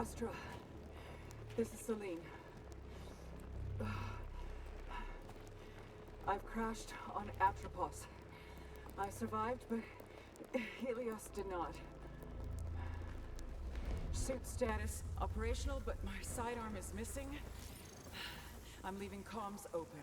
Astra, this is Selene. I've crashed on Atropos. I survived, but Helios did not. Suit status operational, but my sidearm is missing. I'm leaving comms open.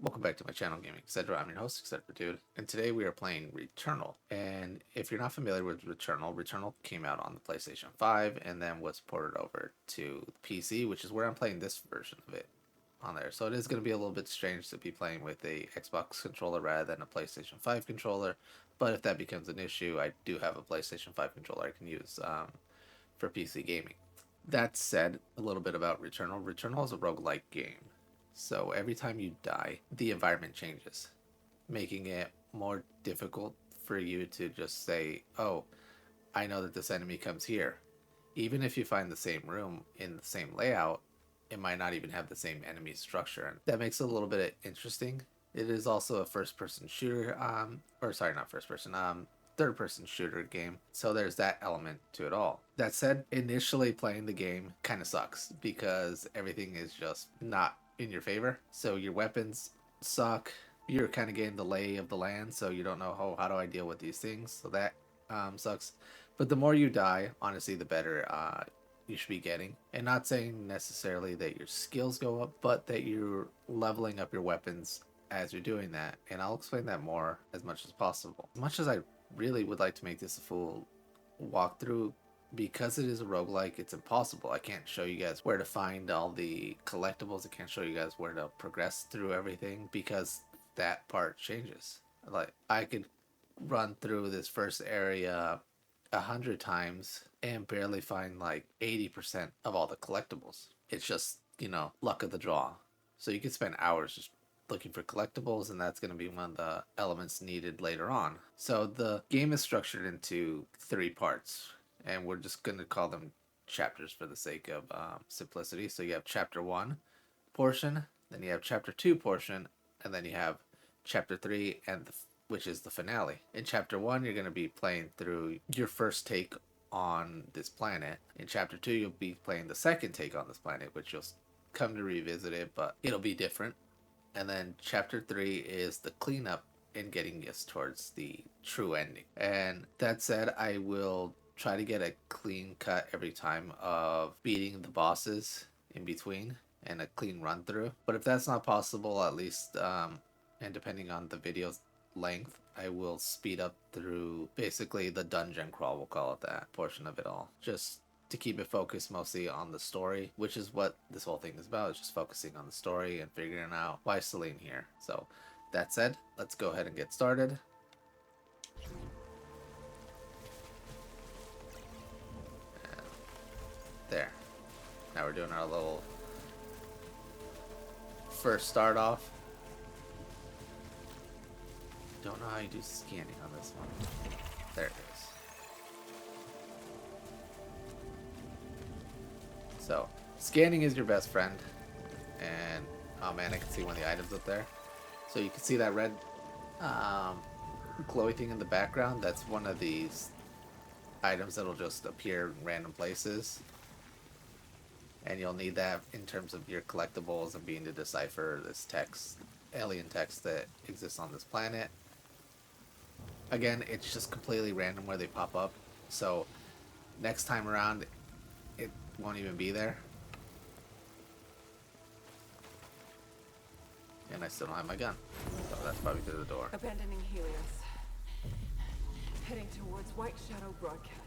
Welcome back to my channel, Gaming Etc. I'm your host, Etc. Dude, and today we are playing Returnal. And if you're not familiar with Returnal came out on the PlayStation 5 and then was ported over to the PC, which is where I'm playing this version of it on there. So it is going to be a little bit strange to be playing with a Xbox controller rather than a PlayStation 5 controller. But if that becomes an issue, I do have a PlayStation 5 controller I can use for PC gaming. That said, a little bit about Returnal. Returnal is a roguelike game. So every time you die, the environment changes, making it more difficult for you to just say, oh, I know that this enemy comes here. Even if you find the same room in the same layout, it might not even have the same enemy structure. And that makes it a little bit interesting. It is also a first-person shooter, third-person shooter game. So there's that element to it all. That said, initially playing the game kind of sucks because everything is just not in your favor. So your weapons suck. You're kind of getting the lay of the land, so you don't know how do I deal with these things. So that sucks. But the more you die, honestly, the better you should be getting. And not saying necessarily that your skills go up, but that you're leveling up your weapons as you're doing that. And I'll explain that more as much as possible. As much as I really would like to make this a full walkthrough, because it is a roguelike, it's impossible. I can't show you guys where to find all the collectibles. I can't show you guys where to progress through everything because that part changes. Like, I could run through this first area 100 times and barely find like 80% of all the collectibles. It's just, luck of the draw. So you could spend hours just looking for collectibles, and that's going to be one of the elements needed later on. So the game is structured into 3 parts, and we're just going to call them chapters for the sake of simplicity. So you have chapter 1 portion, then you have chapter 2 portion, and then you have chapter 3, which is the finale. In chapter 1, you're going to be playing through your first take on this planet. In chapter 2, you'll be playing the second take on this planet, which you'll come to revisit it, but it'll be different. And then chapter 3 is the cleanup and getting us towards the true ending. And that said, I will try to get a clean cut every time of beating the bosses in between and a clean run through. But if that's not possible, at least, and depending on the video's length, I will speed up through basically the dungeon crawl, we'll call it that, portion of it all. Just to keep it focused mostly on the story, which is what this whole thing is about, is just focusing on the story and figuring out why Selene here. So that said, let's go ahead and get started. And there. Now we're doing our little first start off. Don't know how you do scanning on this one. There it is. So, scanning is your best friend. And, oh man, I can see one of the items up there. So you can see that red glowy thing in the background. That's one of these items that'll just appear in random places. And you'll need that in terms of your collectibles and being able to decipher this text, alien text that exists on this planet. Again, it's just completely random where they pop up. So, next time around, it won't even be there. And I still don't have my gun. So that's probably through the door. Abandoning Helios. Heading towards White Shadow Broadcast.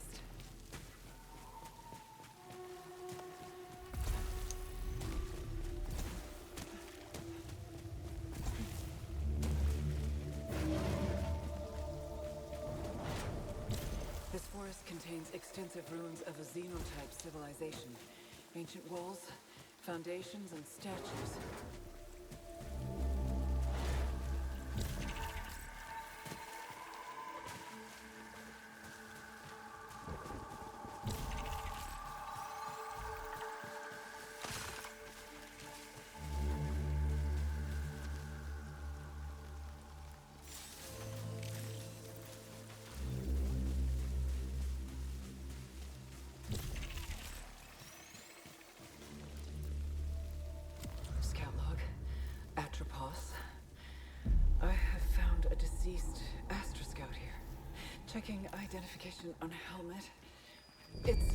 This forest contains extensive ruins of a xenotype civilization. Ancient walls, foundations, and statues. Checking identification on helmet. It's...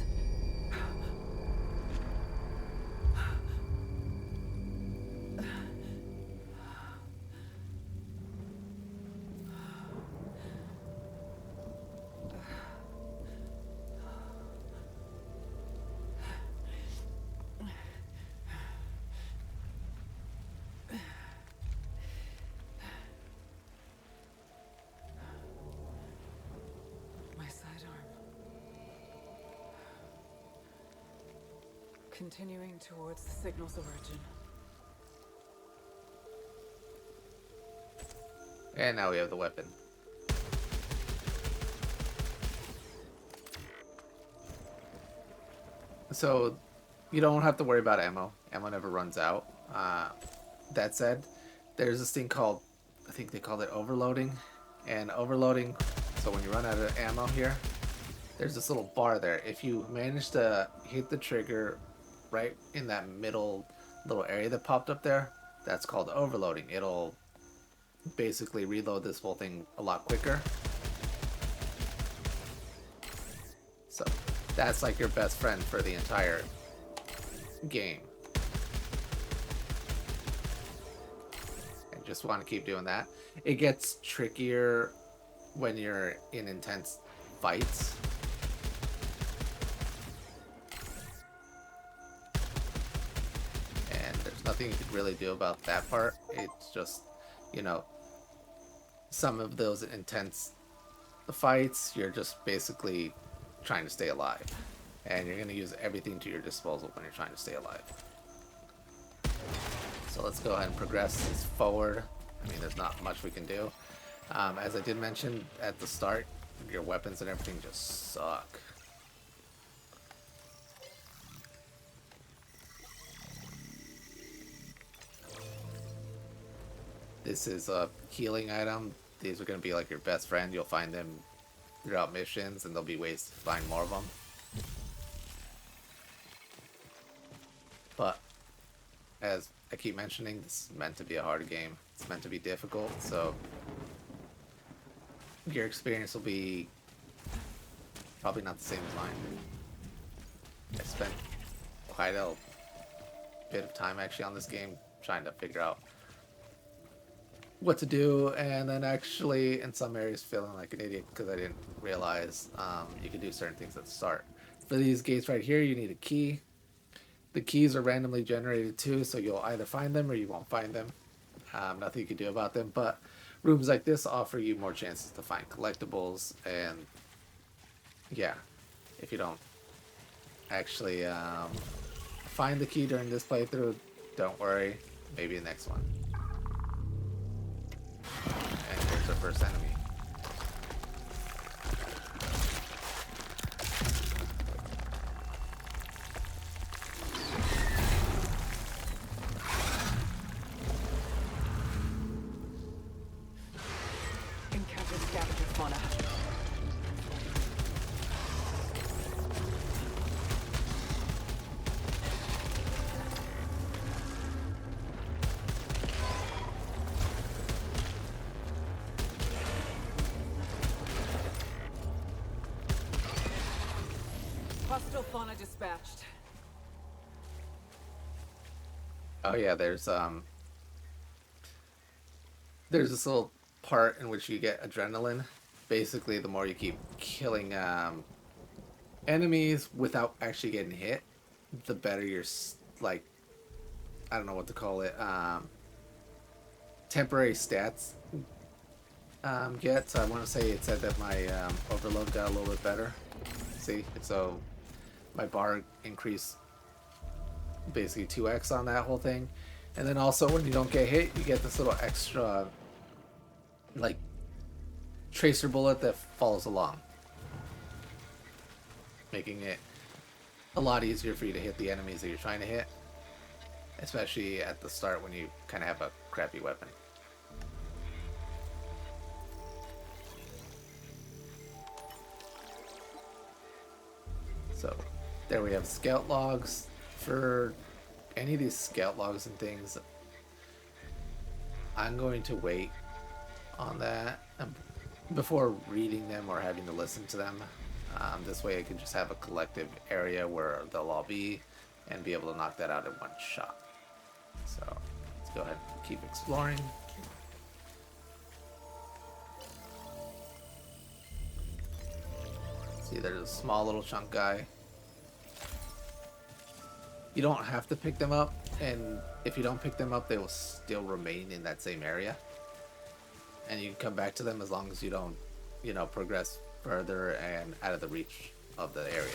my sidearm. Continuing towards the signal's origin. And now we have the weapon. So you don't have to worry about ammo. Ammo never runs out. That said, there's this thing called, I think they call it overloading. And overloading, so when you run out of ammo here, there's this little bar there. If you manage to hit the trigger right in that middle little area that popped up there, that's called overloading. It'll basically reload this whole thing a lot quicker. So that's like your best friend for the entire game. And just want to keep doing that. It gets trickier when you're in intense fights. And there's nothing you can really do about that part. It's just, you know, some of those intense fights, you're just basically trying to stay alive. And you're going to use everything to your disposal when you're trying to stay alive. So let's go ahead and progress this forward. I mean, there's not much we can do. As I did mention at the start, your weapons and everything just suck. This is a healing item. These are going to be like your best friend. You'll find them throughout missions, and there'll be ways to find more of them. But as I keep mentioning, this is meant to be a hard game. It's meant to be difficult, so your experience will be probably not the same as mine. I spent quite a bit of time actually on this game trying to figure out what to do, and then actually in some areas feeling like an idiot because I didn't realize you could do certain things at the start. For these gates right here, you need a key. The keys are randomly generated too, so you'll either find them or you won't find them. Nothing you can do about them, but rooms like this offer you more chances to find collectibles, and yeah, if you don't actually find the key during this playthrough, don't worry, maybe the next one. And here's our first enemy. Encounter scavenger fauna. Hostile fauna dispatched. Oh yeah, there's this little part in which you get adrenaline. Basically, the more you keep killing enemies without actually getting hit, the better your like, I don't know what to call it, temporary stats get. So I want to say it said that my overload got a little bit better. See, so my bar increased basically 2x on that whole thing. And then also when you don't get hit, you get this little extra like tracer bullet that follows along, making it a lot easier for you to hit the enemies that you're trying to hit, especially at the start when you kind of have a crappy weapon. So there we have scout logs. For any of these scout logs and things, I'm going to wait on that. before reading them or having to listen to them. This way I can just have a collective area where they'll all be and be able to knock that out in one shot. So let's go ahead and keep exploring. See, there's a small little chunk guy. You don't have to pick them up, and if you don't pick them up, they will still remain in that same area. And you can come back to them as long as you don't, you know, progress further and out of the reach of the area.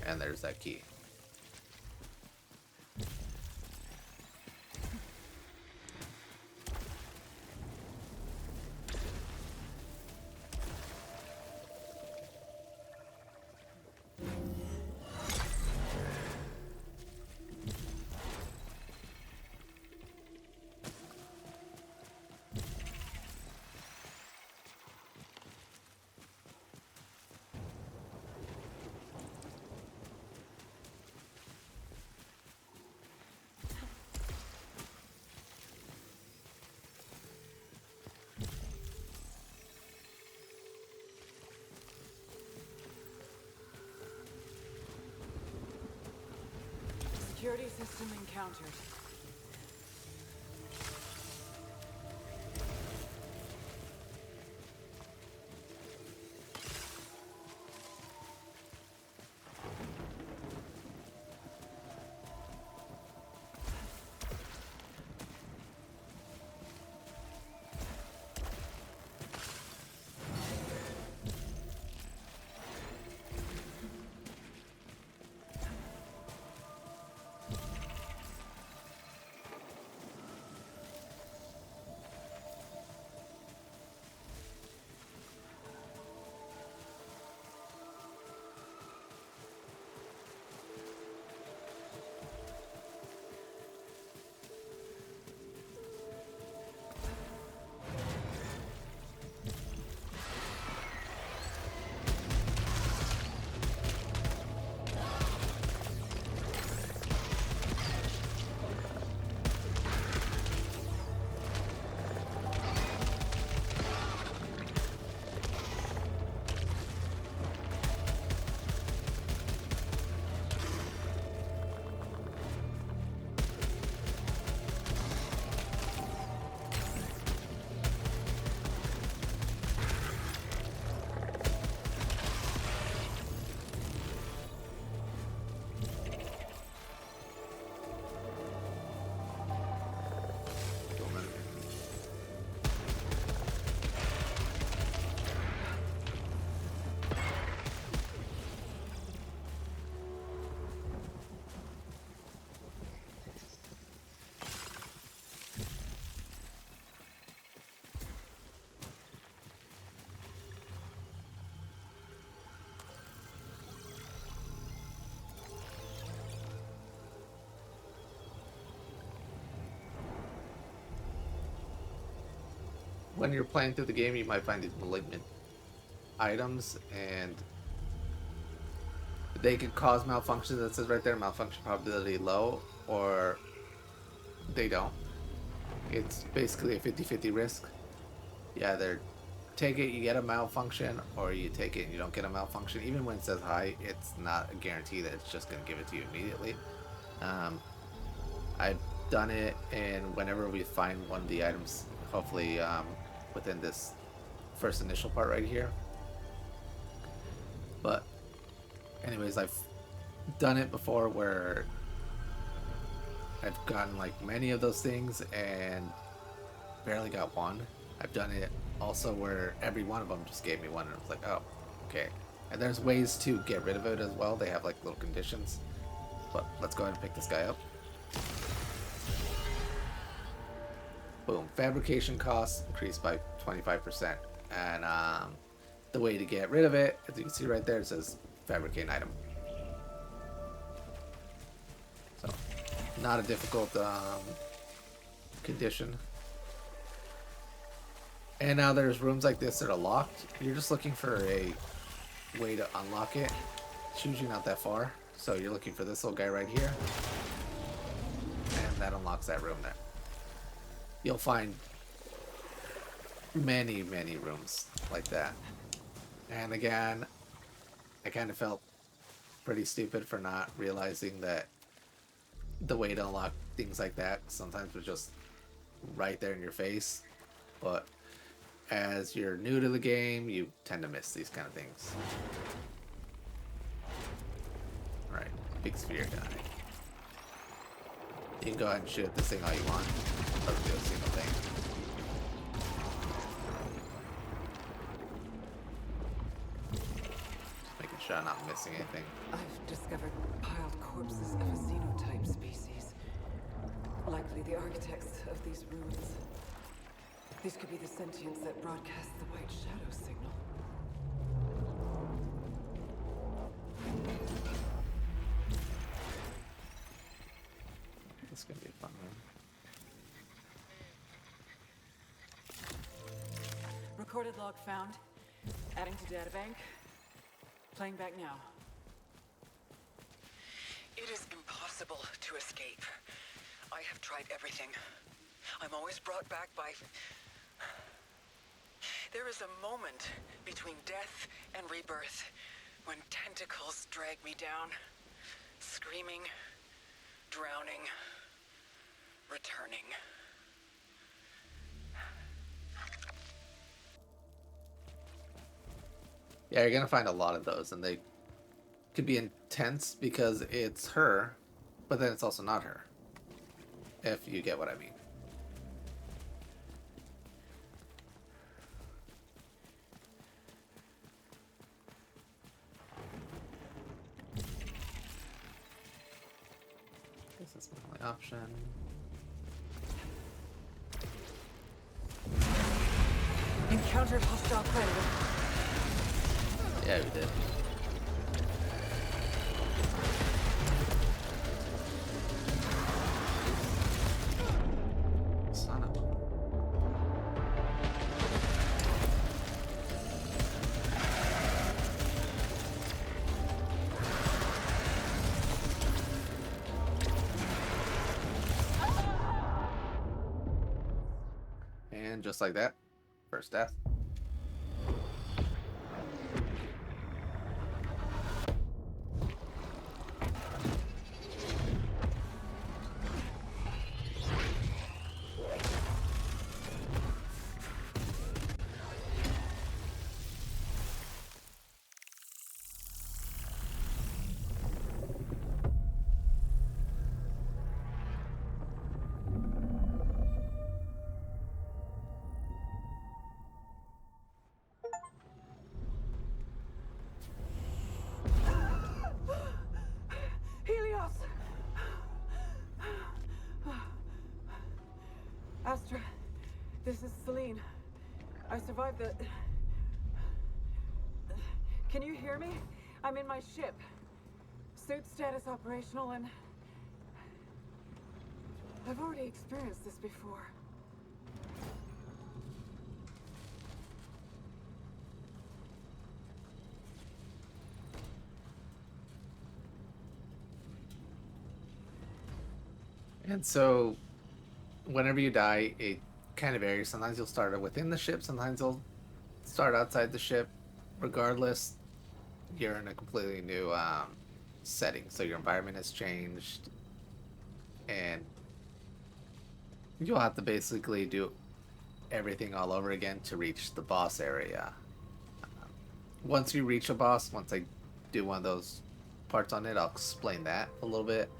And there's that key. Security system encountered. When you're playing through the game, you might find these malignant items, and they could cause malfunctions. That says right there, malfunction probability low, or they don't. It's basically a 50-50 risk. You either take it, you get a malfunction, or you take it and you don't get a malfunction. Even when it says high, it's not a guarantee that it's just going to give it to you immediately. I've done it, and whenever we find one of the items, hopefully within this first initial part right here. But anyways, I've done it before where I've gotten like many of those things and barely got one. I've done it also where every one of them just gave me one, and I was like, oh, okay. And there's ways to get rid of it as well. They have like little conditions. But let's go ahead and pick this guy up. Boom. Fabrication costs increased by 25%. And the way to get rid of it, as you can see right there, it says fabricate an item. So, not a difficult condition. And now there's rooms like this that are locked. You're just looking for a way to unlock it. It's usually not that far. So you're looking for this little guy right here. And that unlocks that room there. You'll find many, many rooms like that. And again, I kind of felt pretty stupid for not realizing that the way to unlock things like that sometimes was just right there in your face. But as you're new to the game, you tend to miss these kind of things. Alright, big sphere guy. You can go ahead and shoot at this thing all you want. Doesn't do a single thing. Just making sure I'm not missing anything. I've discovered piled corpses of a xenotype species. Likely the architects of these ruins. These could be the sentients that broadcast the white shadow signal. This is gonna be a fun one. Recorded log found. Adding to databank. Playing back now. It is impossible to escape. I have tried everything. I'm always brought back by... There is a moment between death and rebirth when tentacles drag me down, screaming, drowning, returning. Yeah, you're gonna find a lot of those, and they could be intense because it's her, but then it's also not her. If you get what I mean. This is my only option. Encountered hostile predator. Yeah, we did. Son of a... And just like that, first death. Astra, this is Selene. I survived the... Can you hear me? I'm in my ship. Suit status operational and... I've already experienced this before. And so, whenever you die, it kind of varies. Sometimes you'll start within the ship, sometimes you'll start outside the ship. Regardless, you're in a completely new setting, so your environment has changed, and you'll have to basically do everything all over again to reach the boss area. Once you reach a boss, once I do one of those parts on it, I'll explain that a little bit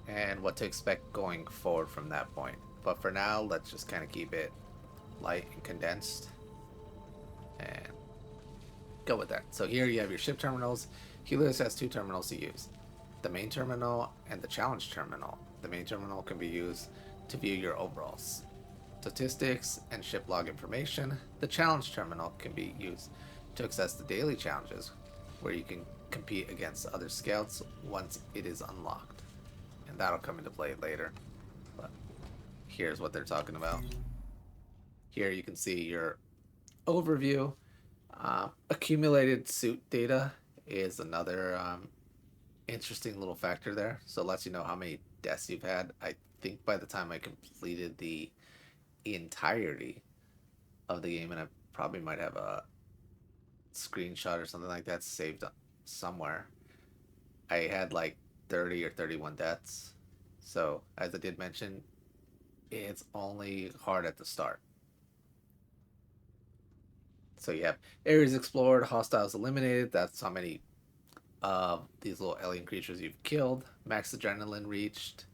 and what to expect going forward from that point. But for now, let's just kind of keep it light and condensed and go with that. So here you have your ship terminals. Helios has two terminals to use: the main terminal and the challenge terminal. The main terminal can be used to view your overall statistics and ship log information. The challenge terminal can be used to access the daily challenges, where you can compete against other scouts once it is unlocked. And that'll come into play later. But here's what they're talking about. Here you can see your overview. Accumulated suit data is another interesting little factor there. So it lets you know how many deaths you've had. I think by the time I completed the entirety of the game, and I probably might have a screenshot or something like that saved somewhere, I had like 30 or 31 deaths. So as I did mention, it's only hard at the start. So you have areas explored, hostiles eliminated. That's how many of these little alien creatures you've killed. Max adrenaline reached.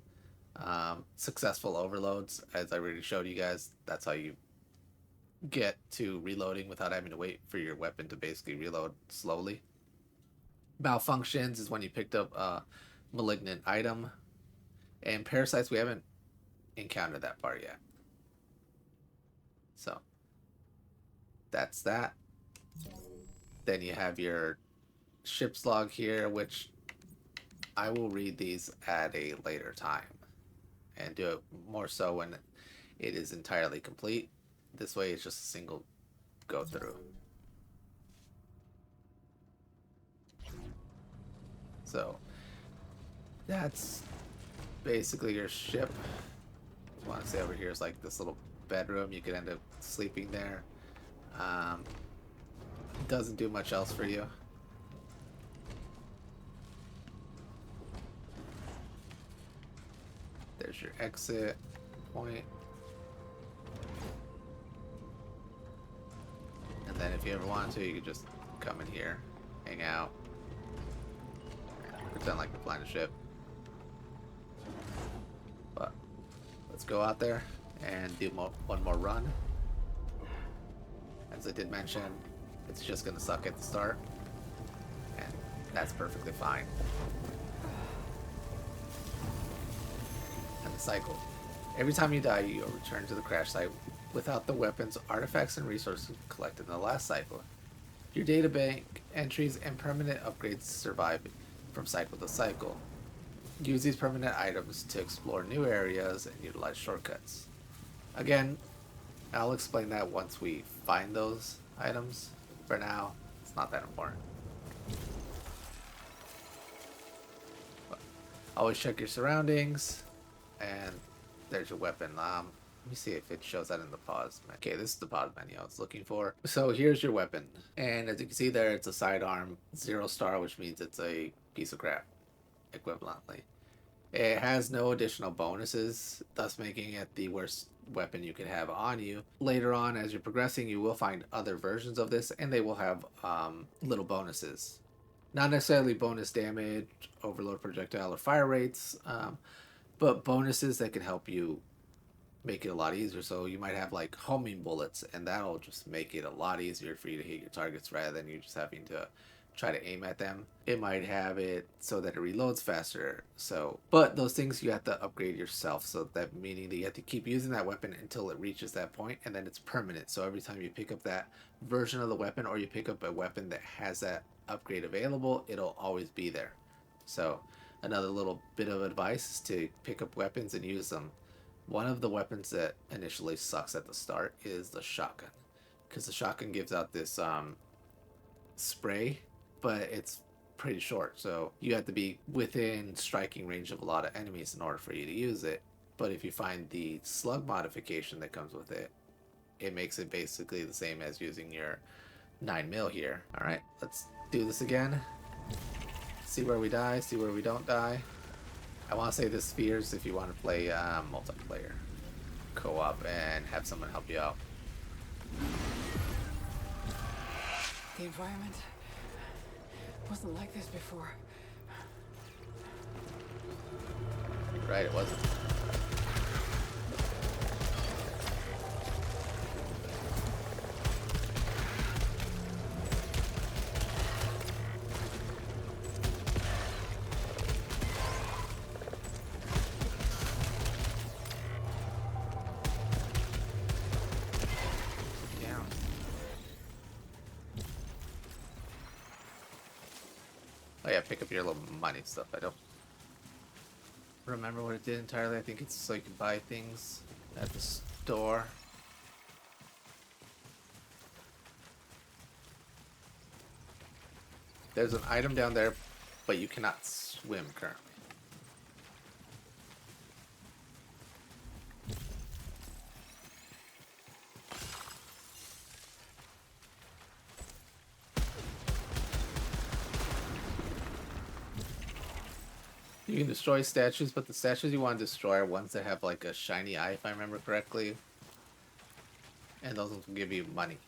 Successful overloads, as I already showed you guys. That's how you get to reloading without having to wait for your weapon to basically reload slowly. Malfunctions is when you picked up a malignant item. And parasites, we haven't encountered that part yet. So that's that. Then you have your ship's log here, which I will read these at a later time and do it more so when it is entirely complete. This way it's just a single go through. So that's basically your ship. If you want to say over here is like this little bedroom. You could end up sleeping there. Doesn't do much else for you. There's your exit point. And then if you ever want to, you could just come in here, hang out, pretend like we're flying a ship. But let's go out there and do one more run. As I did mention, it's just going to suck at the start, and that's perfectly fine. And the cycle. Every time you die, you'll return to the crash site without the weapons, artifacts, and resources collected in the last cycle. Your databank entries and permanent upgrades survive from cycle to cycle. Use these permanent items to explore new areas and utilize shortcuts. Again, I'll explain that once we find those items. For now, it's not that important. But always check your surroundings, and there's your weapon. Let me see if it shows that in the pause. Okay, this is the pause menu I was looking for. So here's your weapon, and as you can see there, it's a sidearm 0-star, which means it's a piece of crap, equivalently. It has no additional bonuses, thus making it the worst weapon you can have on you. Later on, as you're progressing, you will find other versions of this, and they will have little bonuses. Not necessarily bonus damage, overload projectile, or fire rates, but bonuses that can help you make it a lot easier. So you might have like homing bullets, and that'll just make it a lot easier for you to hit your targets rather than you just having to try to aim at them. It might have it so that it reloads faster. So, but those things you have to upgrade yourself. So that meaning that you have to keep using that weapon until it reaches that point, and then it's permanent. So every time you pick up that version of the weapon, or you pick up a weapon that has that upgrade available, it'll always be there. So another little bit of advice is to pick up weapons and use them. One of the weapons that initially sucks at the start is the shotgun, because the shotgun gives out this spray, but it's pretty short, so you have to be within striking range of a lot of enemies in order for you to use it. But if you find the slug modification that comes with it, it makes it basically the same as using your 9mm here. Alright, let's do this again. See where we die, see where we don't die. I want to say this spheres if you want to play multiplayer co-op and have someone help you out. The environment wasn't like this before. Right, it wasn't. Oh yeah, pick up your little money stuff. I don't remember what it did entirely. I think it's so you can buy things at the store. There's an item down there, but you cannot swim currently. You can destroy statues, but the statues you want to destroy are ones that have like a shiny eye, if I remember correctly. And those will give you money.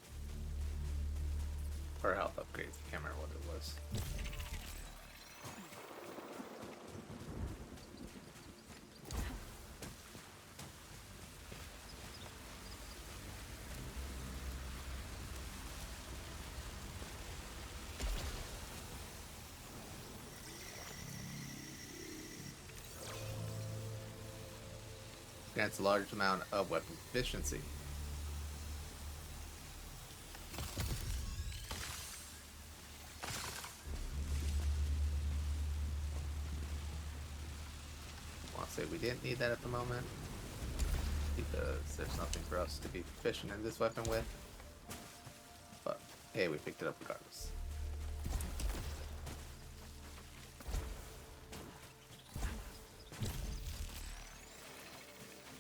Or health upgrades. I can't remember what it was. Grants a large amount of weapon efficiency. I want to say we didn't need that at the moment because there's nothing for us to be proficient in this weapon with. But hey, we picked it up regardless.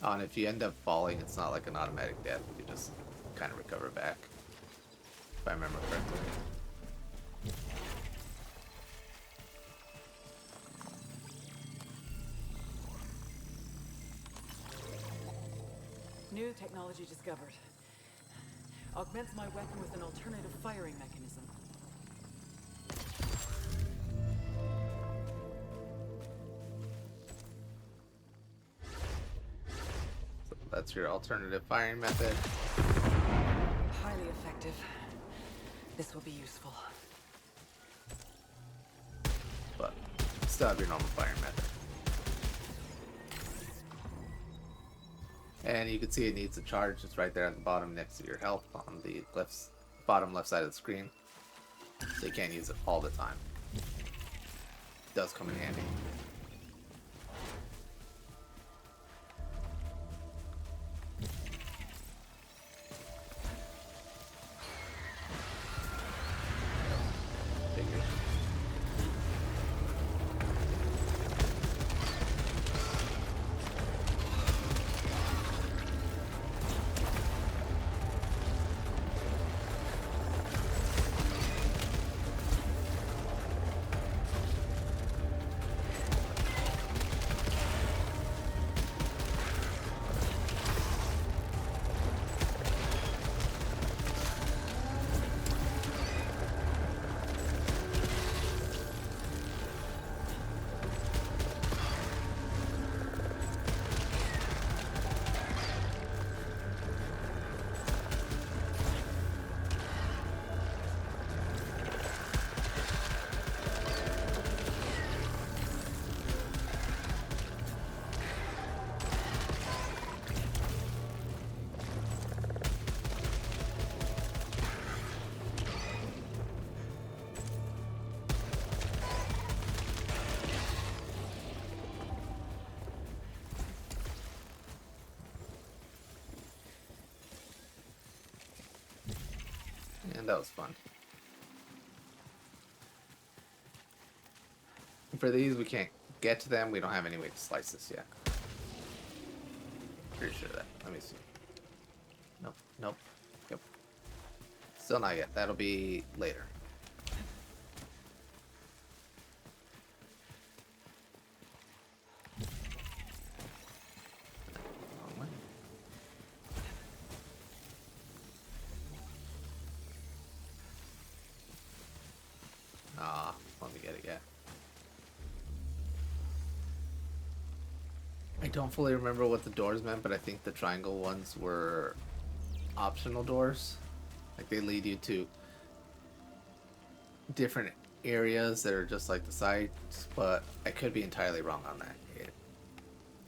Oh, and if you end up falling, it's not like an automatic death. You just kind of recover back, if I remember correctly. New technology discovered. Augments my weapon with an alternative firing mechanism. So that's your alternative firing method. Highly effective. This will be useful. But still have your normal firing method. And you can see it needs a charge. It's right there at the bottom next to your health on the bottom left side of the screen. So you can't use it all the time. It does come in handy. Figures. And that was fun. For these, we can't get to them. We don't have any way to slice this yet. Pretty sure of that. Let me see. Nope. Nope. Yep. Still not yet. That'll be later. Wrong way. Ah, let me get it yet. I don't fully remember what the doors meant, but I think the triangle ones were optional doors. Like they lead you to different areas that are just like the sites, but I could be entirely wrong on that.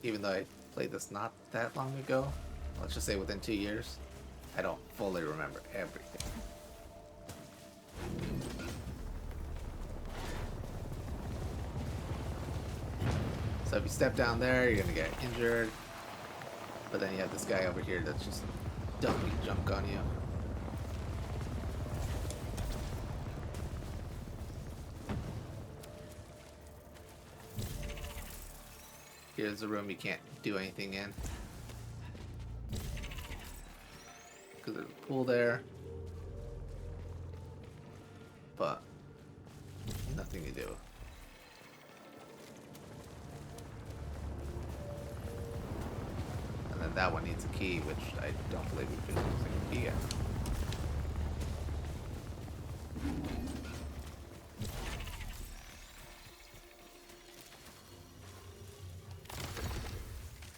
Even though I played this not that long ago, let's just say within 2 years, I don't fully remember everything. So if you step down there, you're gonna get injured. But then you have this guy over here that's just dumping junk on you. Here's a room you can't do anything in. Because there's a pool there. But nothing to do. And then that one needs a key, which I don't believe we've been using a key yet.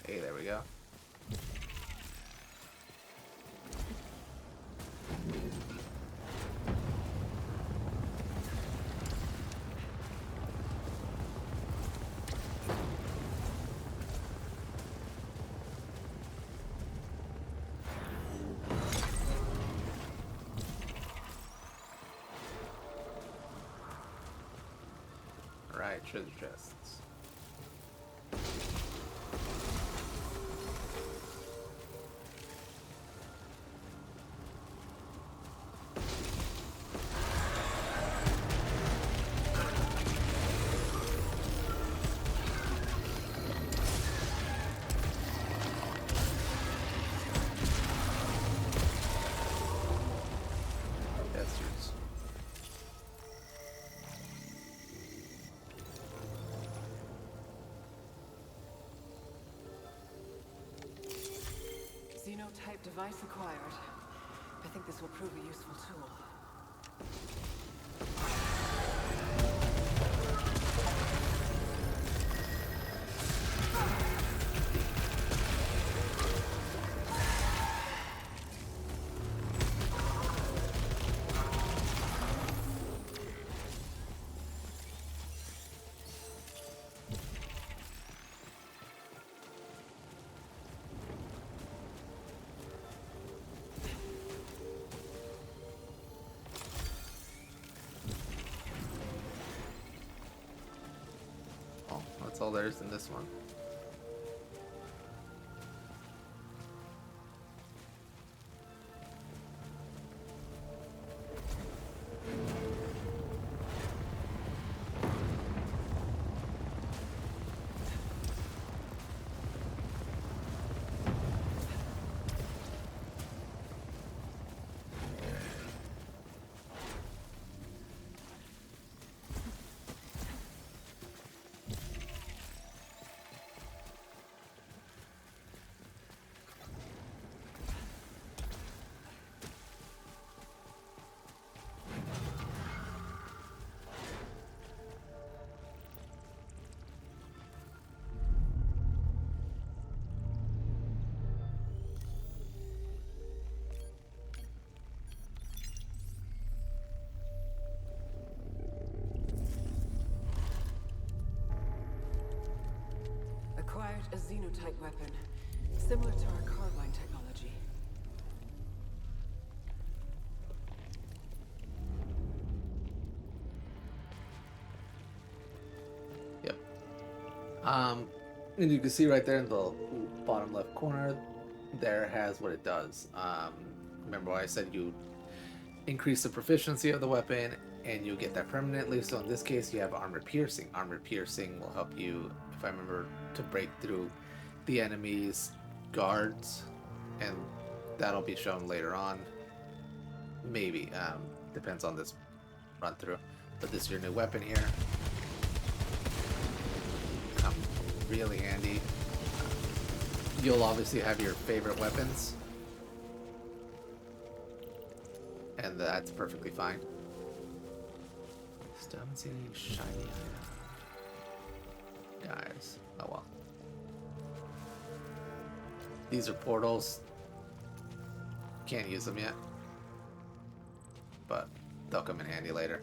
Hey, there we go. Right, treasure chests. Deserts. Xenotype device acquired. I think this will prove a useful tool. Oh, that's all there is in this one. Acquired a xenotype weapon, similar to our carbine technology. Yep. And you can see right there in the bottom left corner, there has what it does. Remember what I said, you increase the proficiency of the weapon and you get that permanently. So in this case, you have armor piercing. Armor piercing will help you, if I remember, to break through the enemy's guards, and that'll be shown later on. Maybe. Depends on this run through. But this is your new weapon here. Come really handy. You'll obviously have your favorite weapons, and that's perfectly fine. Still haven't seen any shiny guys. Oh well. These are portals. Can't use them yet, but they'll come in handy later.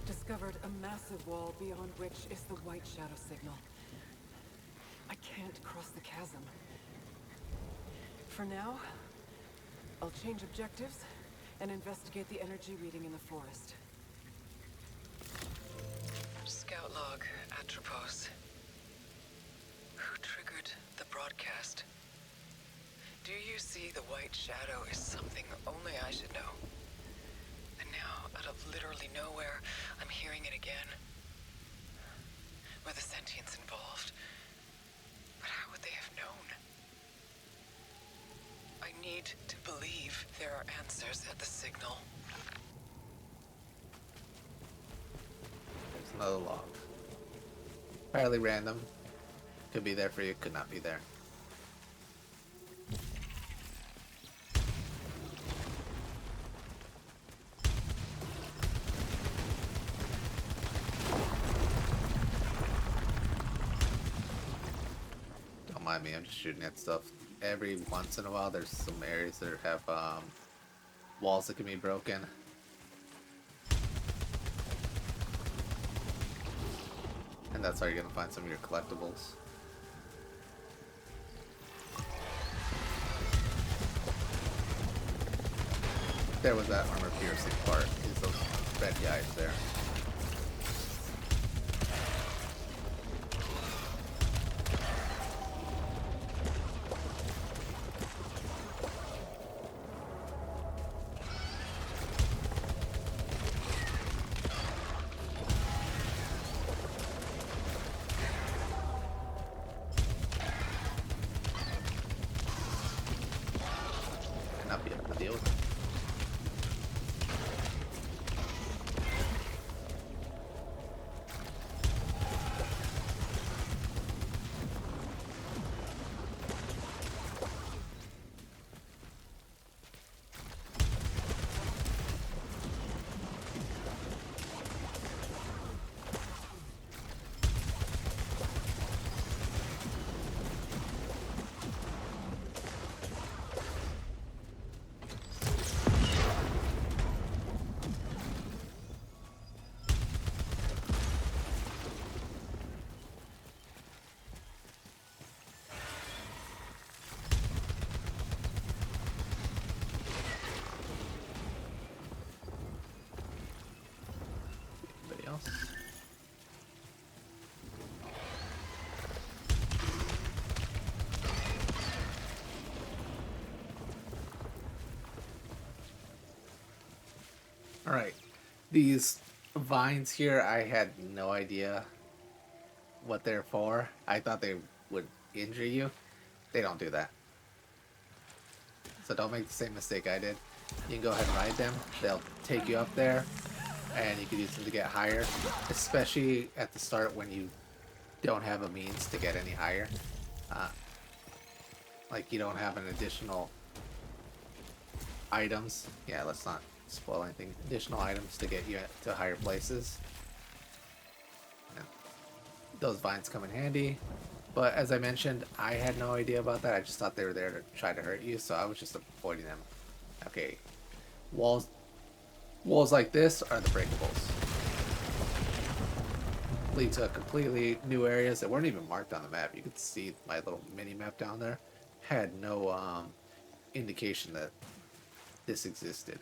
Discovered a massive wall beyond which is the white shadow signal. I can't cross the chasm. For now, I'll change objectives and investigate the energy reading in the forest. Scout log, Atropos. Who triggered the broadcast? Do you see the white shadow is something only I should know? And now, out of literally nowhere, I'm hearing it again. again. With the sentience involved. But how would they have known? I need to believe there are answers at the signal. There's another log. Entirely random. Could be there for you, could not be there. Don't mind me, I'm just shooting at stuff. Every once in a while there's some areas that have walls that can be broken. And that's how you're gonna find some of your collectibles. There was that armor piercing part, is those red guys there. Cannot be able to deal with it. Anybody else? Alright, these vines here, I had no idea what they're for. I thought they would injure you. They don't do that. So don't make the same mistake I did. You can go ahead and ride them. They'll take you up there, and you can use them to get higher, especially at the start when you don't have a means to get any higher. Like you don't have an additional items. Yeah, let's not spoil anything. Additional items to get you to higher places. And those vines come in handy. But as I mentioned, I had no idea about that. I just thought they were there to try to hurt you, so I was just avoiding them. Okay, walls like this are the breakables. Lead to completely new areas that weren't even marked on the map. You could see my little mini map down there had no indication that this existed.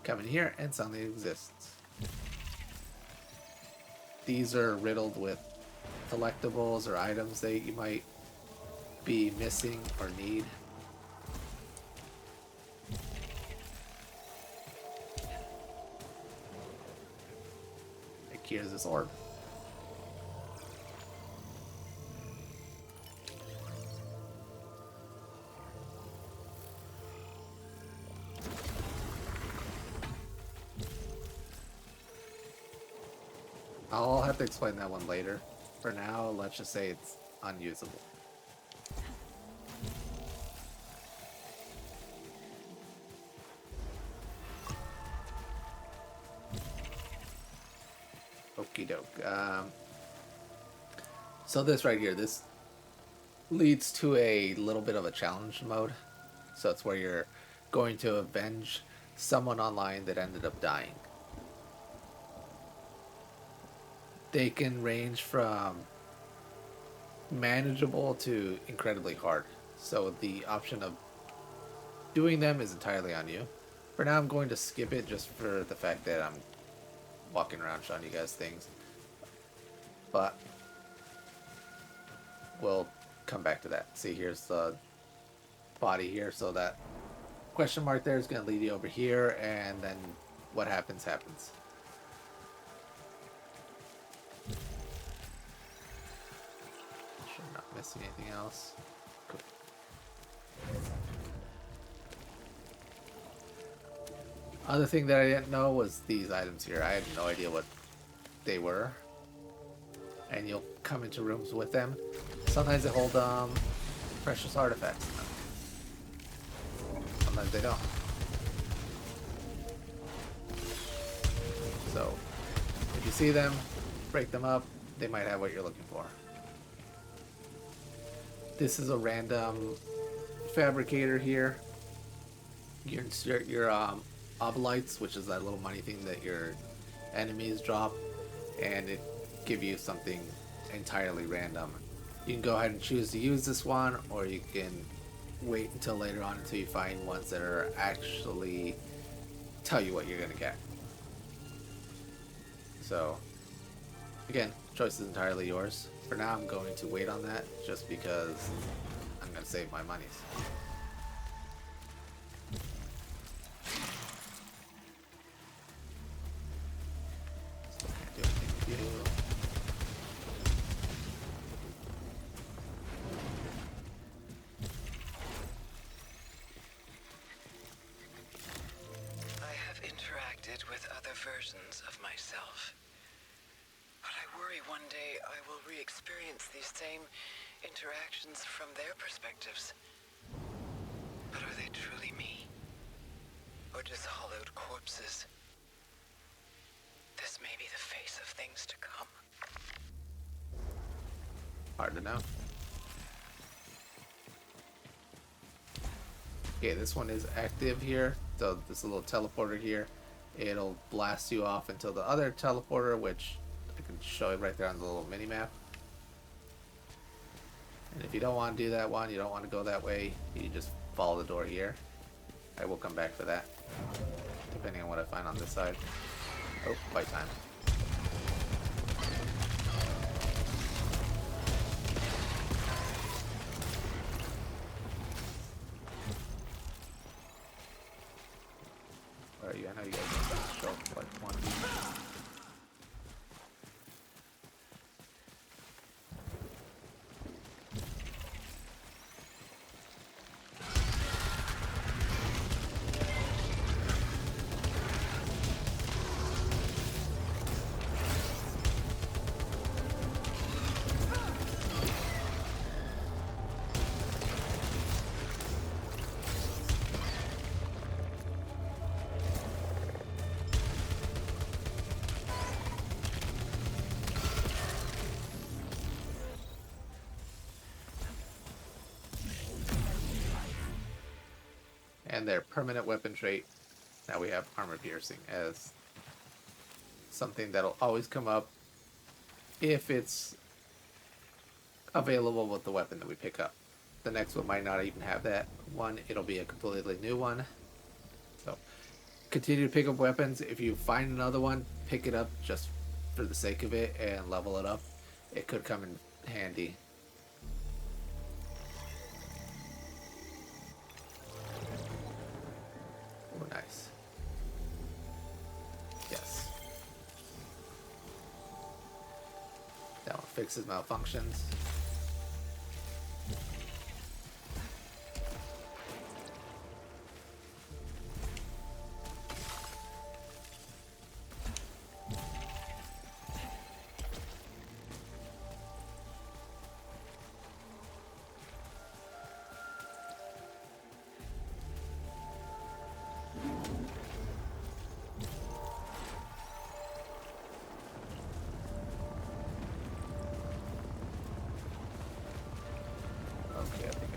Come in here and suddenly it exists. These are riddled with collectibles or items that you might be missing or need. Here's this orb. I'll have to explain that one later. For now, let's just say it's unusable. Okie doke. So this right here, this leads to a little bit of a challenge mode. So it's where you're going to avenge someone online that ended up dying. They can range from manageable to incredibly hard. So the option of doing them is entirely on you. For now, I'm going to skip it just for the fact that I'm walking around showing you guys things. But we'll come back to that. See, here's the body here. So that question mark there is going to lead you over here, and then what happens happens. sure I'm not missing anything else. Cool. Other thing that I didn't know was these items here. I had no idea what they were. And you'll come into rooms with them. Sometimes they hold precious artifacts in them. Sometimes they don't. So if you see them, break them up. They might have what you're looking for. This is a random fabricator here. You insert your obolites, which is that little money thing that your enemies drop, and it give you something entirely random. You can go ahead and choose to use this one, or you can wait until later on until you find ones that are actually tell you what you're gonna get. So again, choice is entirely yours. For now, I'm going to wait on that just because I'm gonna save my monies. Versions of myself. But I worry one day I will re-experience these same interactions from their perspectives. But are they truly me? Or just hollowed corpses? This may be the face of things to come. Hard to know. Okay, this one is active here. So this little teleporter here. It'll blast you off until the other teleporter, which I can show you right there on the little mini map. And if you don't want to do that one, you don't want to go that way, you just follow the door here. I will come back for that, depending on what I find on this side. Oh, fight time. Where are you? I know you guys don't show up like one. And their permanent weapon trait, now we have armor piercing as something that'll always come up if it's available with the weapon that we pick up. The next one might not even have that one, it'll be a completely new one. So continue to pick up weapons. If you find another one, pick it up just for the sake of it and level it up. It could come in handy. Oh, nice. Yes. That one fixes malfunctions. Okay, I think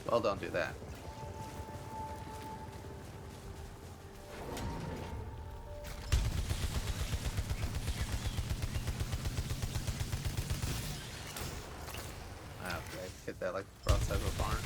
well, don't do that. Okay, hit that like the outside of a barn.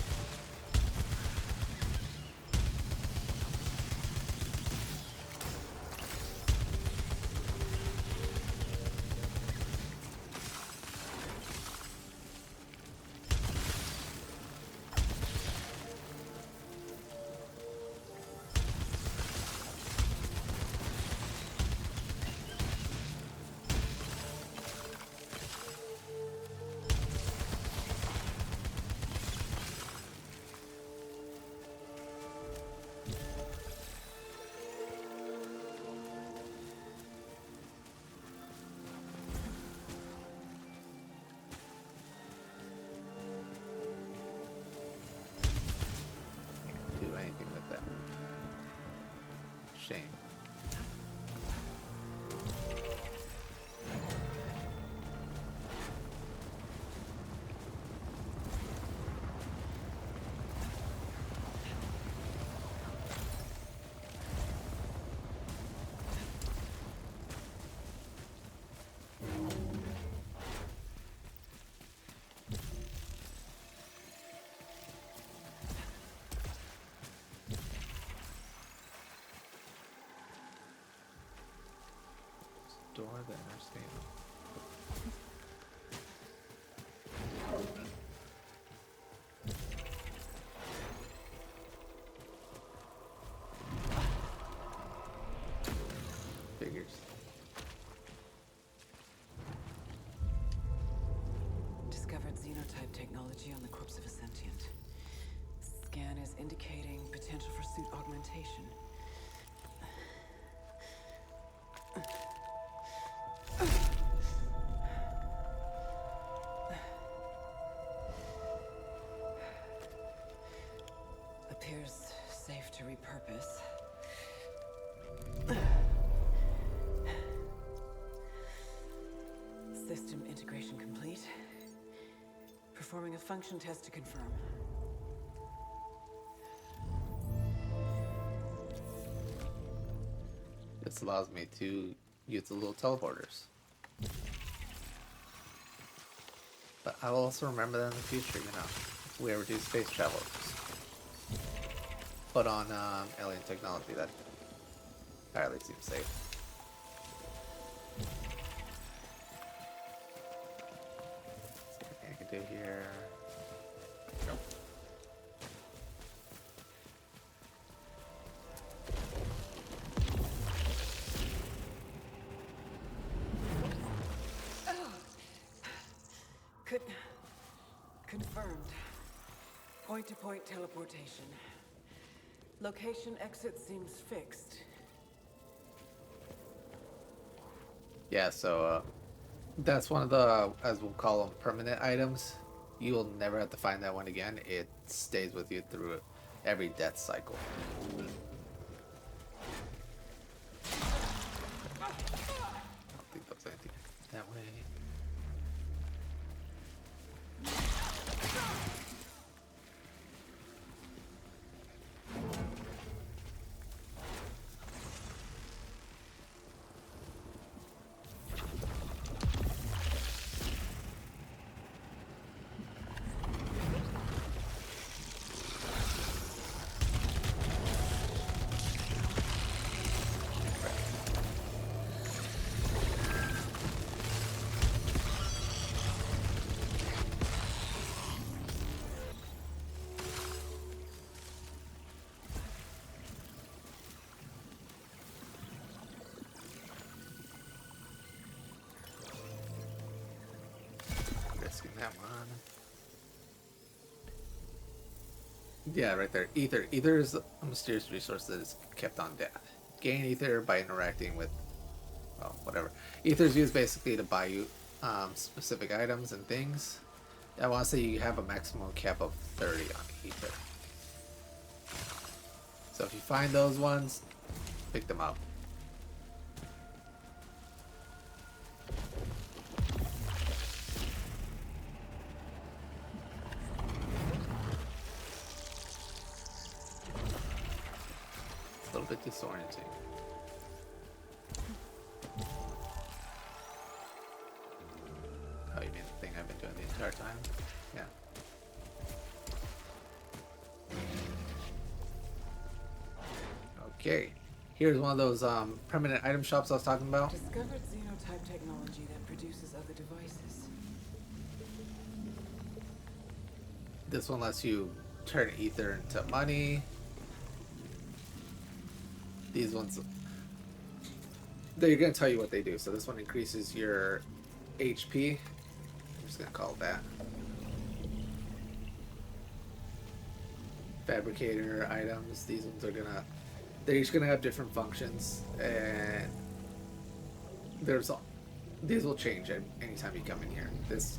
door the interstate. Figures. Discovered xenotype technology on the corpse of a sentient. Scan is indicating potential for suit augmentation. Appears safe to repurpose. System integration complete. Performing a function test to confirm. This allows me to use the little teleporters. But I will also remember that in the future, you know, if we ever do space travel. But on alien technology, that entirely seems safe. See what I can do here. Nope. Confirmed. Point-to-point teleportation. Location exit seems fixed. Yeah, so that's one of the, as we'll call them, permanent items. You'll never have to find that one again. It stays with you through every death cycle. I don't think that's anything that way. Risking that one. Yeah, right there. Ether. Ether is a mysterious resource that is kept on death. Gain ether by interacting with, well, whatever. Ether is used basically to buy you specific items and things. I want to say you have a maximum cap of 30 on ether. So if you find those ones, pick them up. A little bit disorienting. Oh, you mean the thing I've been doing the entire time? Yeah. Okay. Here's one of those permanent item shops I was talking about. Discovered xenotype technology that produces other devices. This one lets you turn ether into money. These ones, they're going to tell you what they do. So this one increases your HP. I'm just going to call it that. Fabricator items. These ones are going to, they're each going to have different functions. And these will change anytime you come in here. This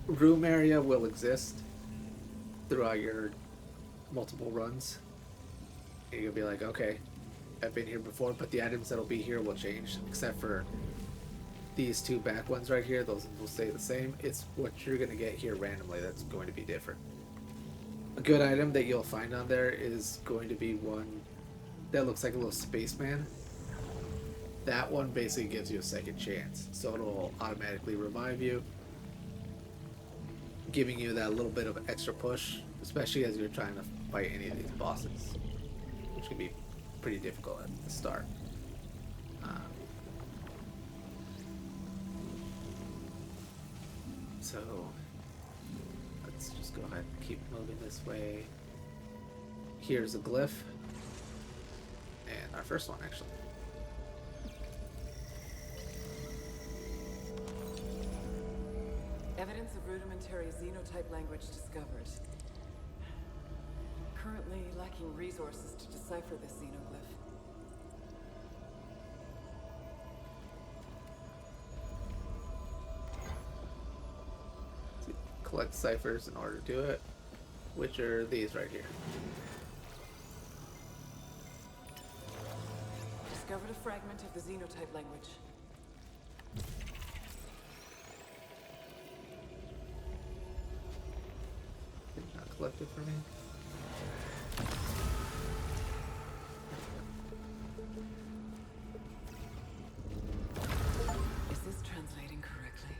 room area will exist throughout your multiple runs. And you'll be like, okay, I've been here before, but the items that'll be here will change, except for these two back ones right here. Those will stay the same. It's what you're going to get here randomly that's going to be different. A good item that you'll find on there is going to be one that looks like a little spaceman. That one basically gives you a second chance, so it'll automatically revive you, giving you that little bit of extra push, especially as you're trying to fight any of these bosses, which can be pretty difficult at the start. So let's just go ahead and keep moving this way. Here's a glyph. And our first one, actually. Evidence of rudimentary xenotype language discovered. Currently lacking resources to decipher this xenoglyph. Collect ciphers in order to do it, which are these right here. Discovered a fragment of the xenotype language. Did not collect it for me. Is this translating correctly?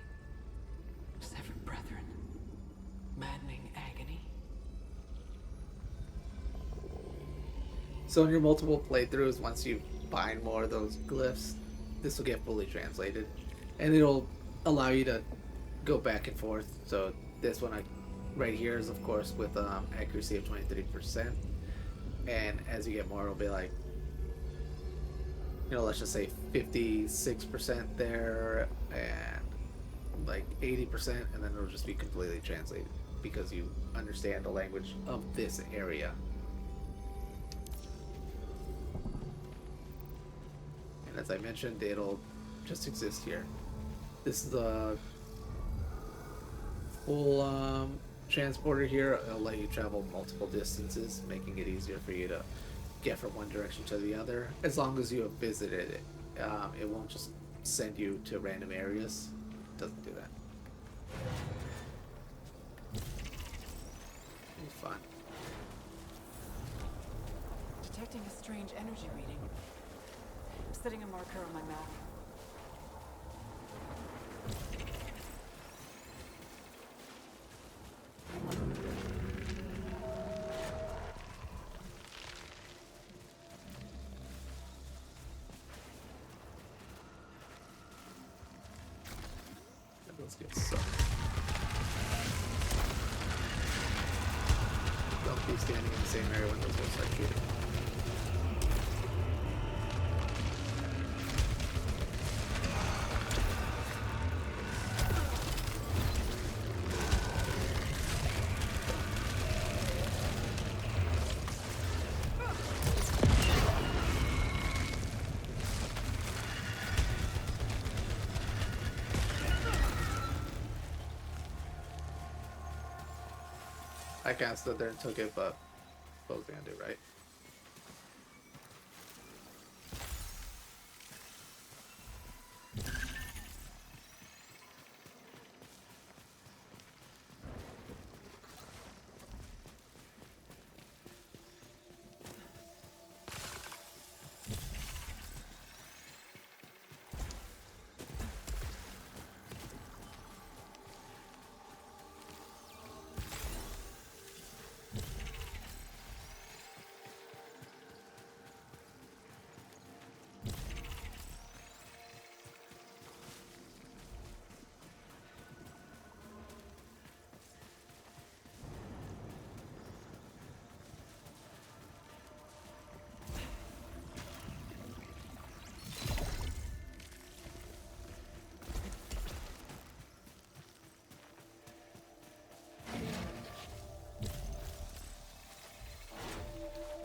Severed brethren. Maddening agony. So in your multiple playthroughs, once you find more of those glyphs, this will get fully translated, and it'll allow you to go back and forth. So this one right here is, of course, with accuracy of 23%, and as you get more, it'll be like, you know, let's just say 56% there, and like 80%, and then it'll just be completely translated because you understand the language of this area. And as I mentioned, it'll just exist here. This is the full transporter here. It'll let you travel multiple distances, making it easier for you to get from one direction to the other. As long as you have visited it, it won't just send you to random areas. It doesn't do that. It's fun. Detecting a strange energy reading. Setting a marker on my map. Let's get some. Don't be standing in the same area when those will start shooting. I kind of stood there and took it, but what was I gonna do, right?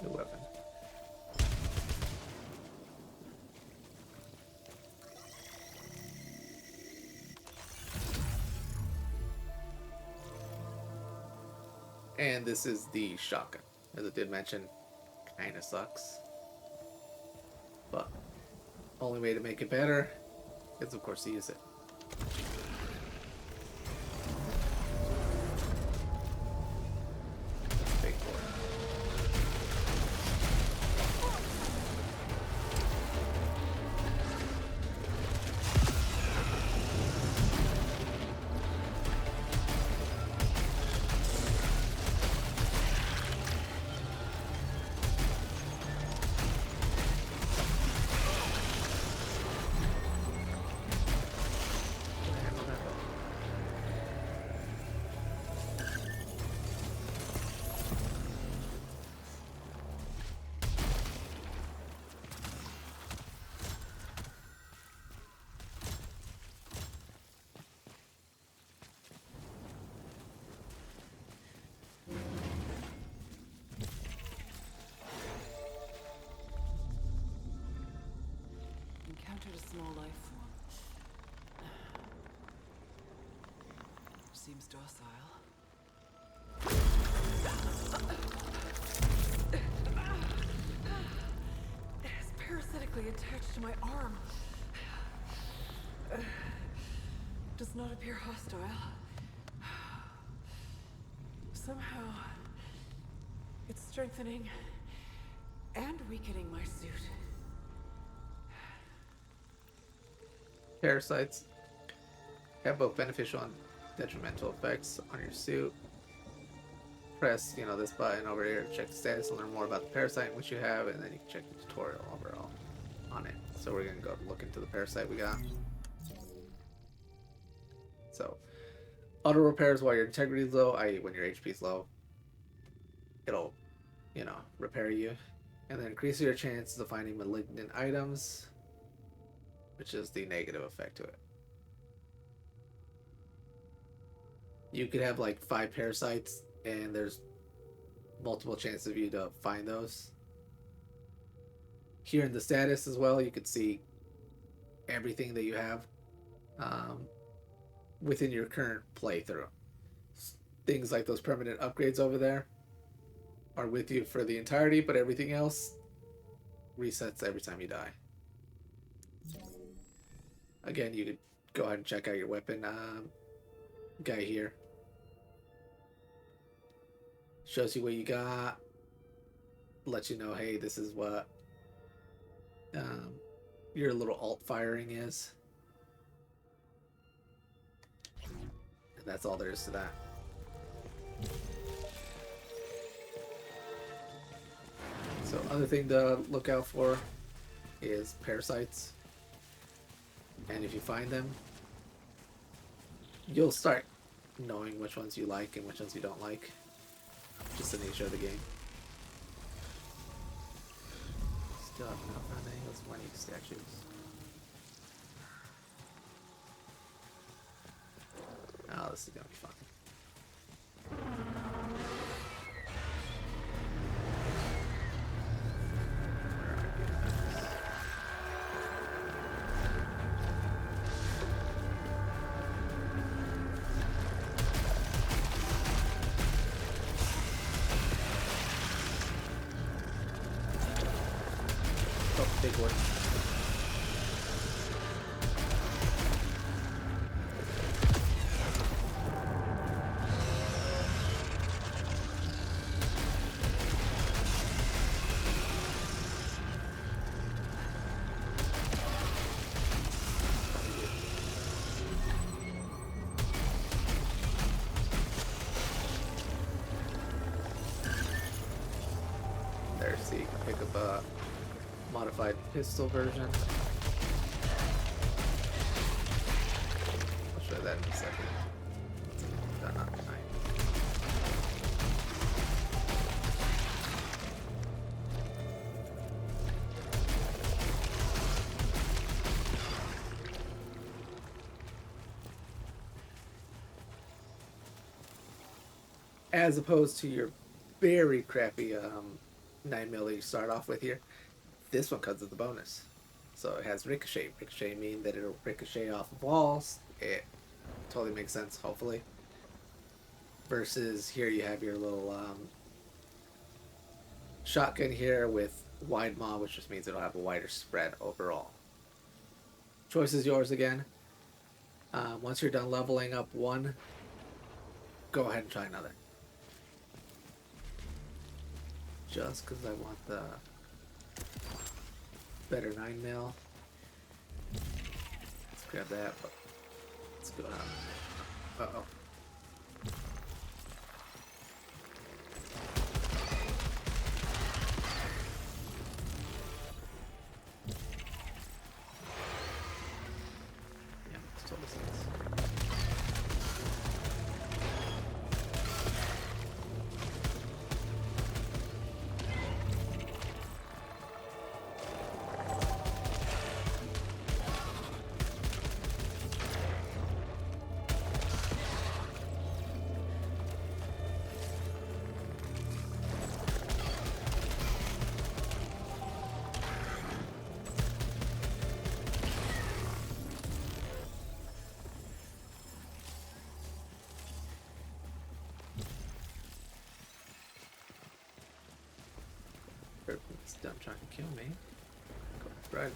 The weapon. And this is the shotgun. As I did mention, kinda sucks. But only way to make it better is, of course, to use it. Big boy. a small life form. Seems docile. It is parasitically attached to my arm. Does not appear hostile. Somehow, it's strengthening and weakening my suit. Parasites have both beneficial and detrimental effects on your suit. Press, this button over here to check the status and learn more about the parasite which you have, and then you can check the tutorial overall on it. So we're gonna go look into the parasite we got. So, auto repairs while your integrity is low, i.e. when your HP is low. It'll, repair you. And then increase your chances of finding malignant items, which is the negative effect to it. You could have like 5 parasites, and there's multiple chances of you to find those. Here in the status as well, you could see everything that you have within your current playthrough. Things like those permanent upgrades over there are with you for the entirety, but everything else resets every time you die. Again, you could go ahead and check out your weapon guy here. Shows you what you got. Lets you know, hey, this is what your little alt firing is. And that's all there is to that. So other thing to look out for is parasites. And if you find them, you'll start knowing which ones you like and which ones you don't like. Just the nature of the game. Still have enough on any of those money statues. Oh, this is gonna be fun. Big one. There, so you can pick up a modified pistol version. I'll show that in a second. Done on tonight. As opposed to your very crappy 9mm you start off with here, this one comes with the bonus. So it has ricochet. Ricochet means that it'll ricochet off of walls. It totally makes sense, hopefully. Versus here you have your little shotgun here with wide maw, which just means it'll have a wider spread overall. Choice is yours again. Once you're done leveling up one, go ahead and try another. Just because I want the better 9mm. Let's grab that, but let's go out. Uh-oh. Yeah, makes total sense. done trying to kill me. Go right.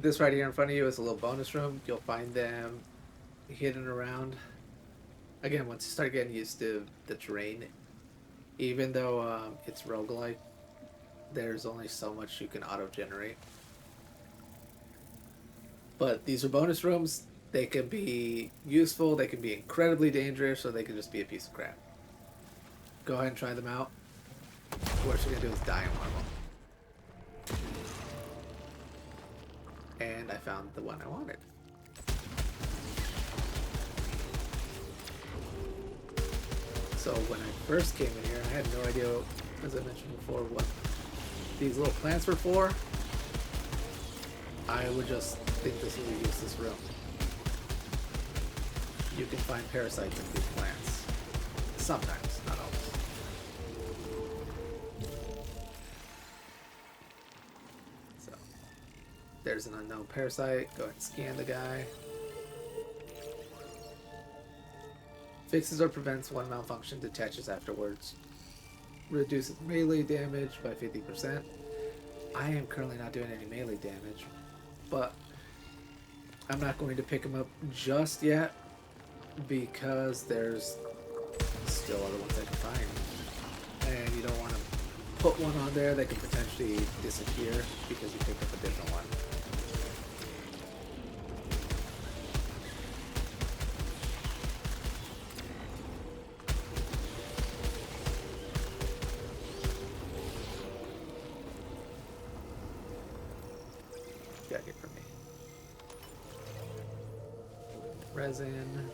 This right here in front of you is a little bonus room. You'll find them hidden around. Again, once you start getting used to the terrain, even though it's roguelike, there's only so much you can auto-generate. But these are bonus rooms. They can be useful, they can be incredibly dangerous, or they can just be a piece of crap. Go ahead and try them out. What you're going to do is die in one of them. And I found the one I wanted. So when I first came in here, I had no idea, as I mentioned before, what these little plants were for. I would just think this was a useless room. You can find parasites in these plants. Sometimes, not always. So, there's an unknown parasite. Go ahead and scan the guy. Fixes or prevents one malfunction, detaches afterwards. Reduces melee damage by 50%. I am currently not doing any melee damage, but I'm not going to pick him up just yet because there's still other ones I can find. And you don't want to put one on there that can potentially disappear because you picked up a different one. Got here for me. Resin.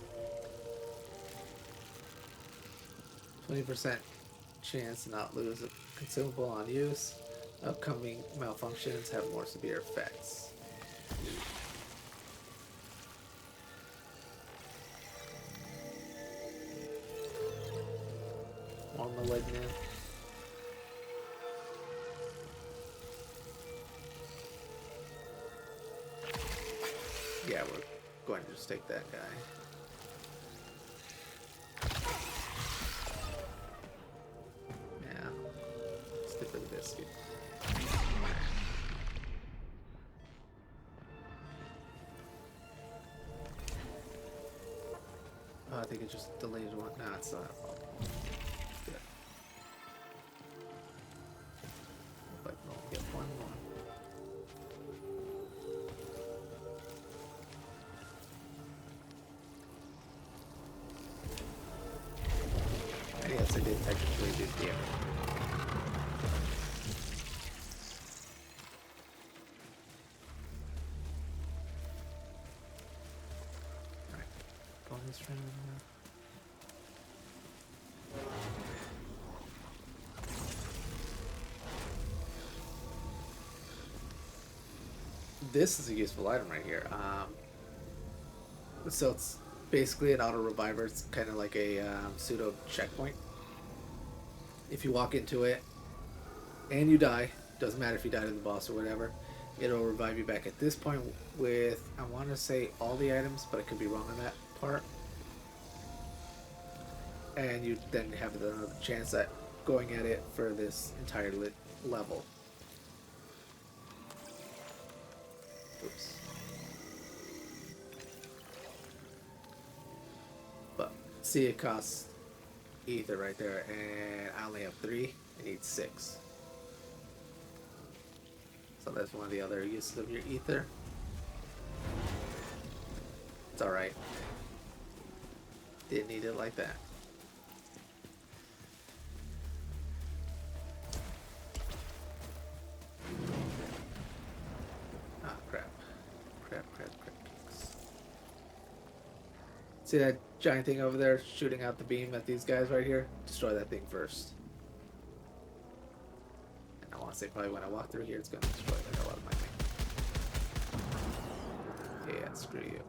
20% chance to not lose a consumable on use. Upcoming malfunctions have more severe effects. More malignant. Yeah, we're going to just take that guy. Yeah. Stick with the biscuit. Oh, I think it just delayed one. Nah, it's not. Good. But we'll get one more. Yes, I did technically do damage. Alright, bonus round. This is a useful item right here. So it's basically an auto reviver. It's kind of like a pseudo checkpoint. If you walk into it and you die, doesn't matter if you die to the boss or whatever, it'll revive you back at this point with, I want to say all the items, but I could be wrong on that part. And you then have another chance at going at it for this entire level. Oops. But see, it costs ether right there, and I only have 3. I need 6. So that's one of the other uses of your ether. It's alright. Didn't need it like that. Ah, crap. Crap. See that giant thing over there shooting out the beam at these guys right here? Destroy that thing first. And I want to say probably when I walk through here, it's going to destroy the hell out of my thing. Yeah, screw you.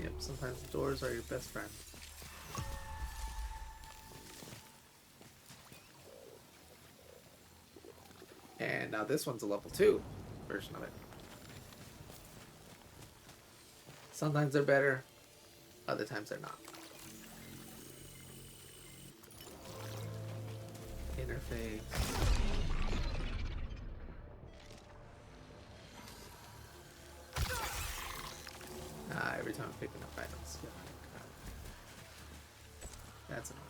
Yep, sometimes doors are your best friend. And now this one's a level 2 version of it. Sometimes they're better, other times they're not. Interface. Every time I'm picking up items. Yeah. That's annoying.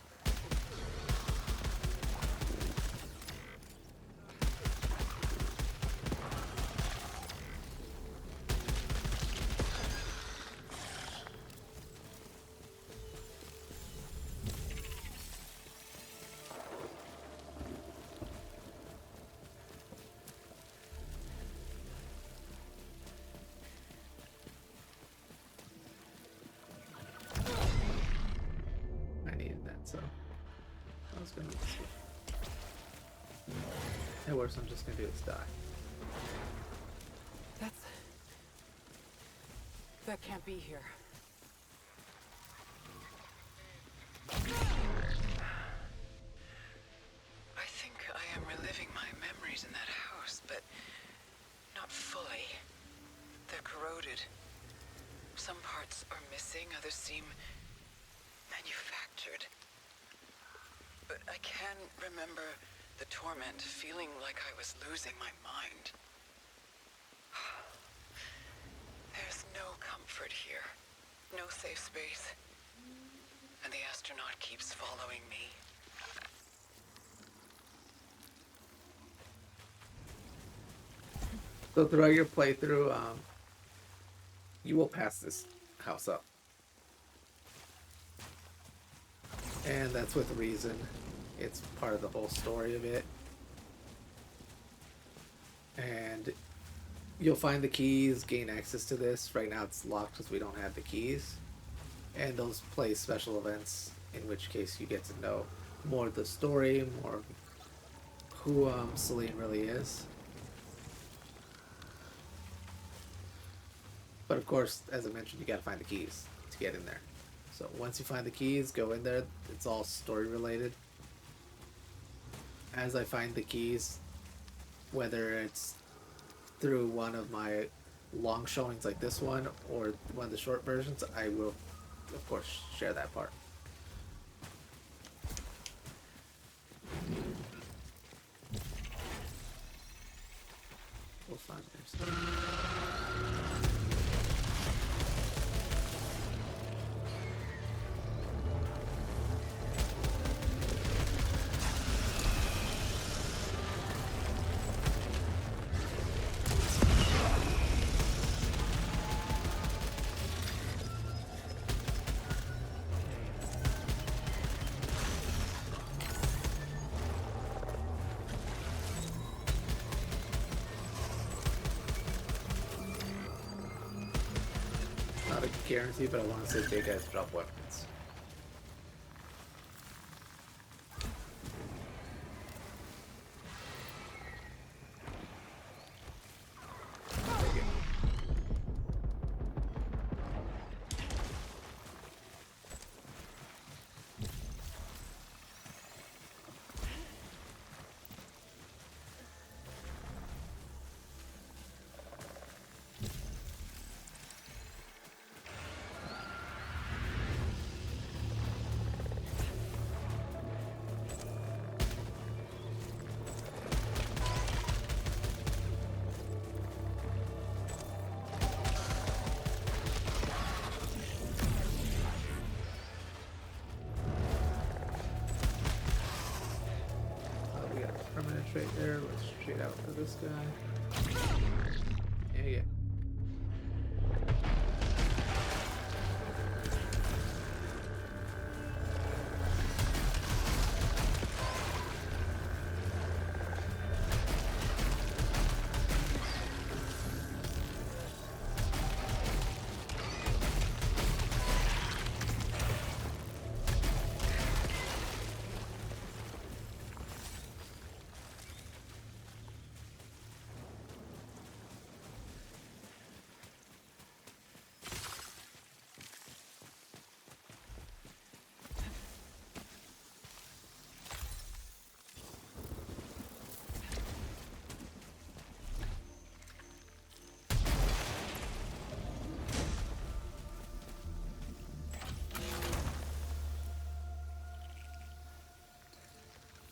So I was gonna just at worst I'm just gonna do is die. That can't be here. I think I am reliving my memories in that house, but not fully. They're corroded. Some parts are missing, others seem manufactured. But I can remember the torment, feeling like I was losing my mind. There's no comfort here. No safe space. And the astronaut keeps following me. So throughout your playthrough, you will pass this house up. And that's with reason. It's part of the whole story of it. And you'll find the keys, gain access to this. Right now it's locked because we don't have the keys. And those play special events, in which case you get to know more of the story, more of who Selene really is. But of course, as I mentioned, you gotta find the keys to get in there. So once you find the keys, go in there. It's all story related. As I find the keys, whether it's through one of my long showings like this one or one of the short versions, I will, of course, share that part. We'll find there. Not a guarantee, but I want to say big guys drop weapons. Right there, let's straight out for this guy. Yeah.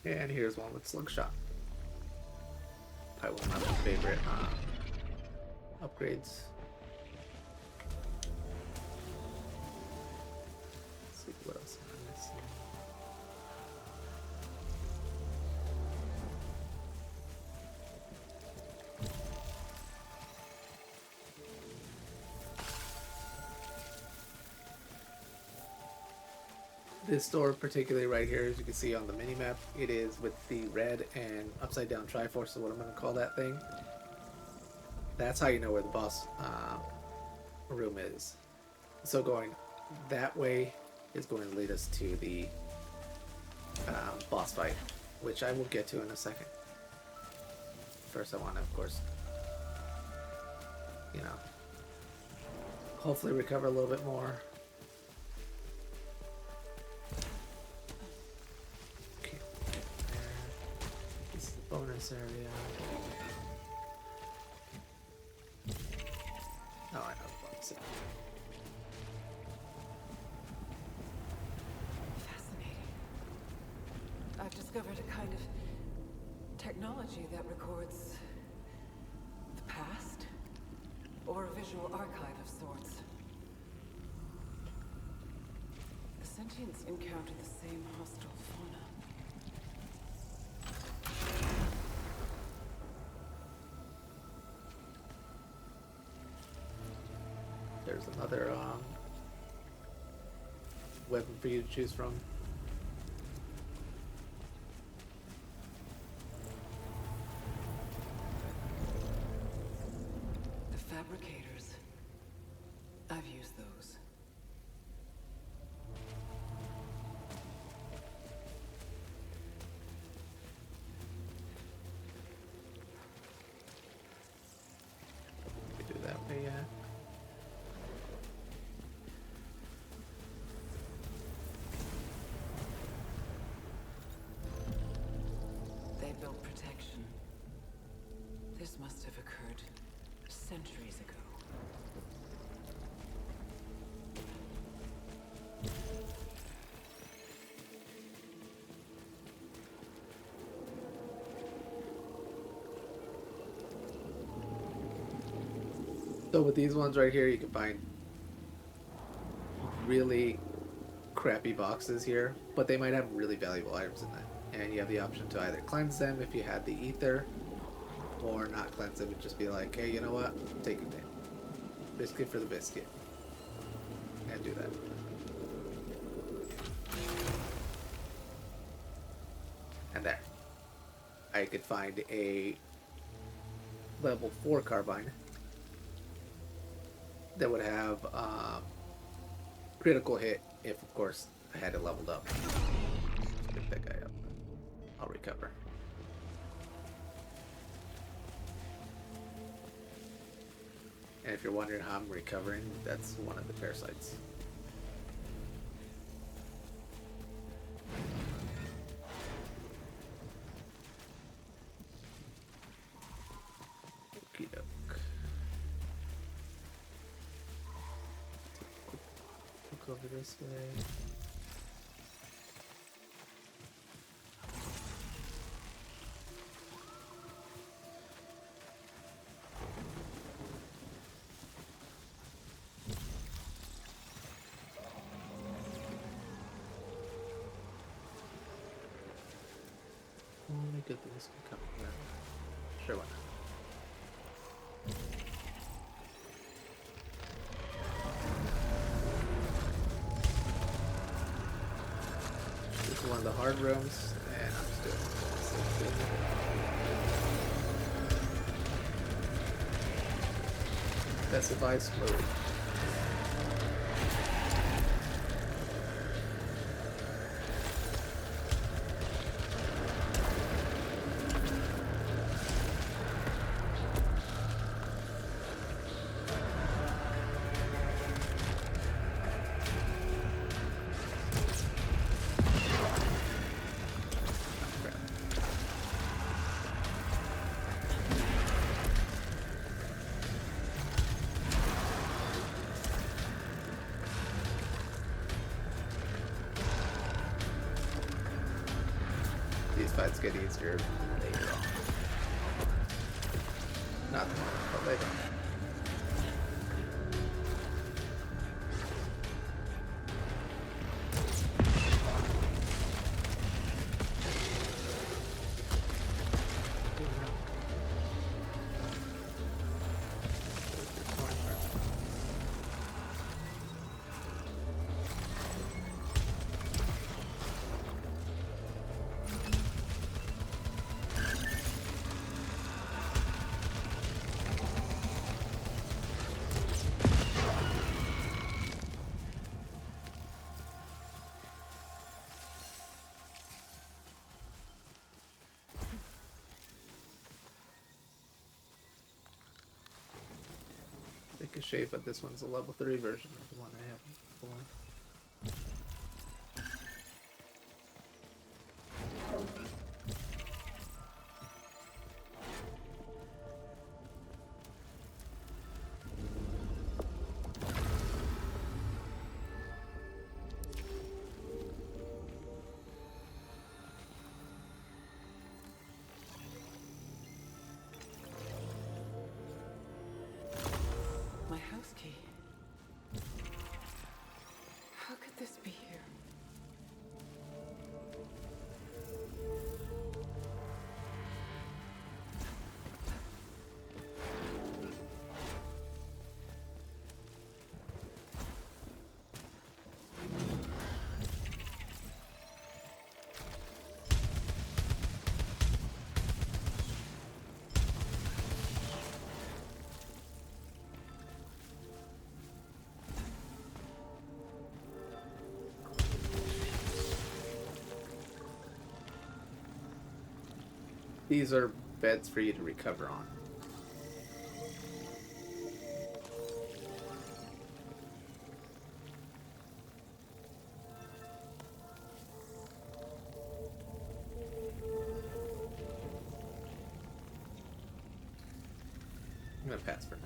And here's one with slingshot. Probably one of my favorite upgrades. Let's see what else am I missing. This door, particularly right here, as you can see on the mini map, it is with the red and upside down Triforce, is what I'm going to call that thing. That's how you know where the boss room is. So going that way is going to lead us to the boss fight, which I will get to in a second. First, I want to, of course, you know, hopefully recover a little bit more. Bonus area. Oh, I know the bonus area. Fascinating. I've discovered a kind of technology that records the past, or a visual archive of sorts. The sentients encounter the same hostile fauna. There's another weapon for you to choose from. The fabricators. I've used those. We do that way, yeah. They built protection. This must have occurred centuries ago. So with these ones right here, you can find really crappy boxes here, but they might have really valuable items in them. And you have the option to either cleanse them if you had the ether, or not cleanse them and just be like, hey, you know what? Take it in. Biscuit for the biscuit. And do that. And there. I could find a level 4 carbine that would have critical hit if, of course, I had it leveled up. Let's pick that guy up. I'll recover. And if you're wondering how I'm recovering, that's one of the parasites. Okie doke. Look over this way. Only good things can come from that. Sure, why not? This is one of the hard rooms, and I'm just doing the same thing. Specify slowly. get easier later on. Not the moment, but later on. Ricochet, but this one's a level 3 version of the one I have before. My house key. How could this be here? These are beds for you to recover on. I'm gonna pass for now.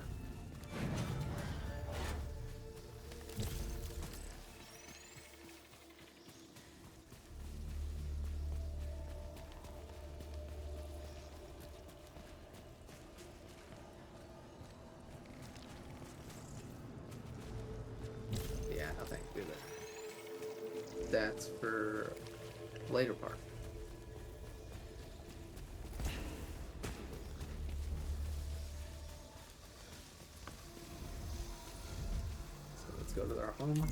Yeah, no thank you there. That's for later part. So let's go to our home.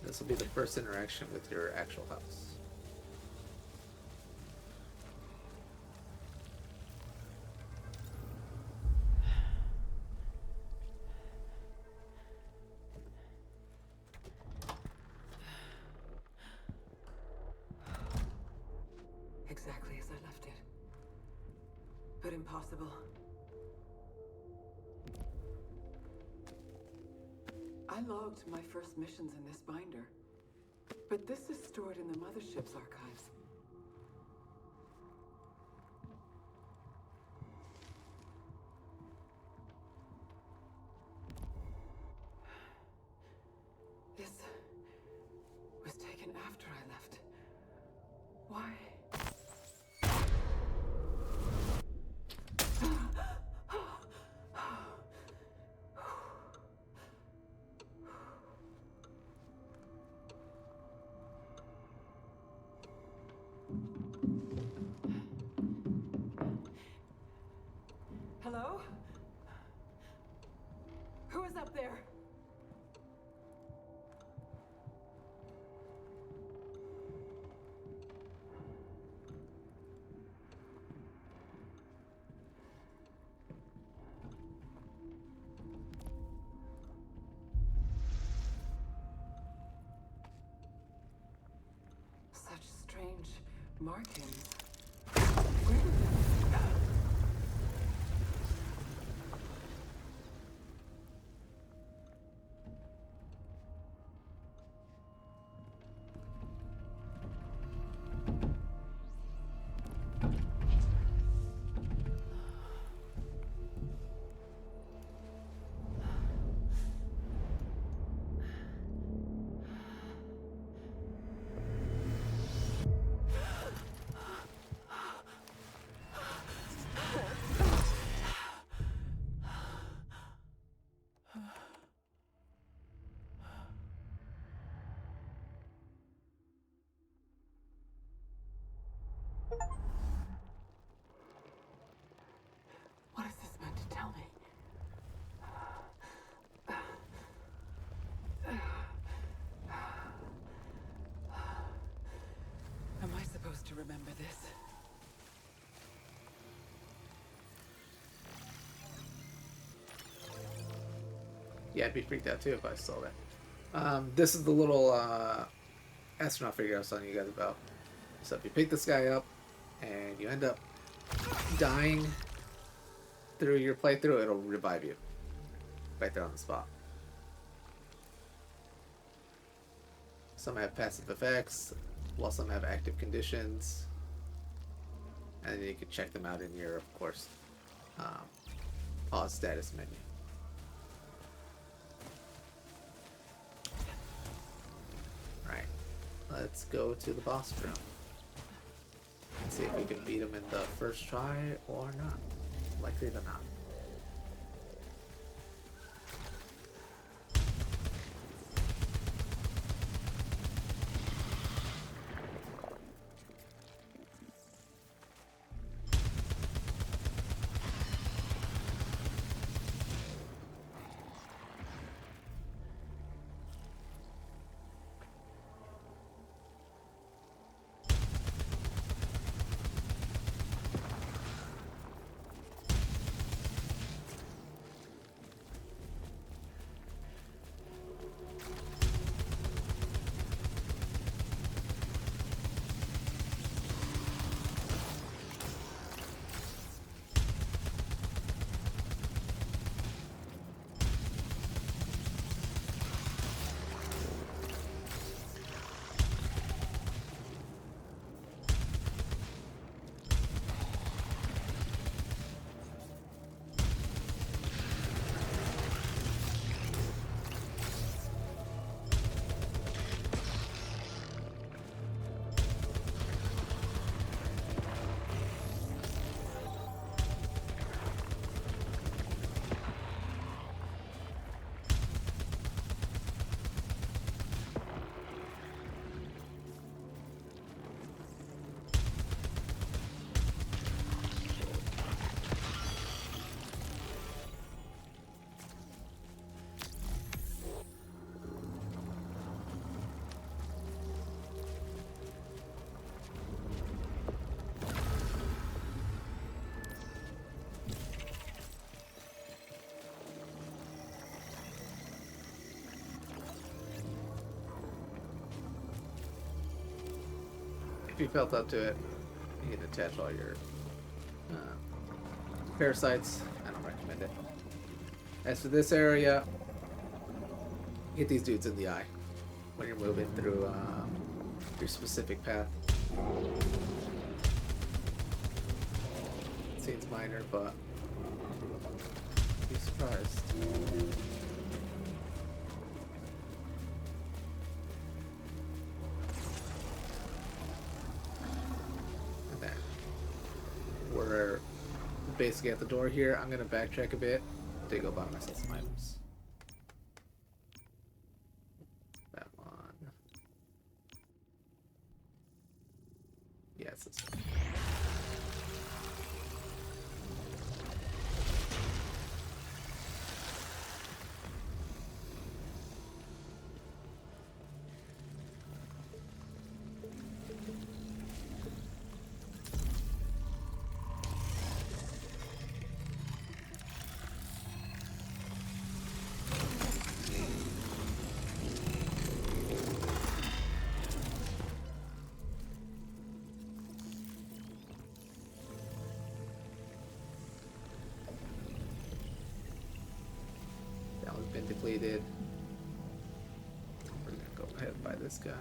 This will be the first interaction with your actual house. Exactly as I left it. But impossible. I logged my first missions in this binder, but this is stored in the mothership's archives. This was taken after I left. Why? Hello? Who is up there? Such strange markings. Where did they... Yeah, I'd be freaked out too if I saw that. This is the little astronaut figure I was telling you guys about. So if you pick this guy up and you end up dying through your playthrough, it'll revive you right there on the spot. Some have passive effects, while some have active conditions. And then you can check them out in your, of course, pause status menu. Right, let's go to the boss room. Let's see if we can beat him in the first try or not. Likely to not. If you felt up to it, you can attach all your parasites. I don't recommend it. As for this area, hit these dudes in the eye when you're moving through your specific path. Seems minor, but be surprised. We're basically at the door here. I'm gonna backtrack a bit to go buy myself some items. That one. Yes, this one. Been depleted. We're gonna go ahead and buy this guy.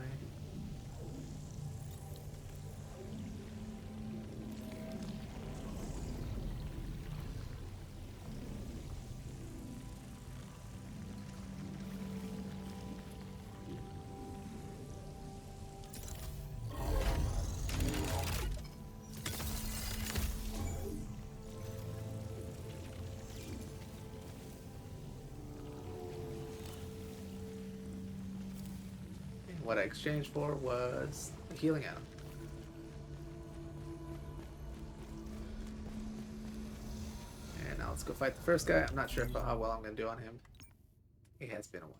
What I exchanged for was a healing item. And now let's go fight the first guy. I'm not sure how well I'm going to do on him. It has been a while.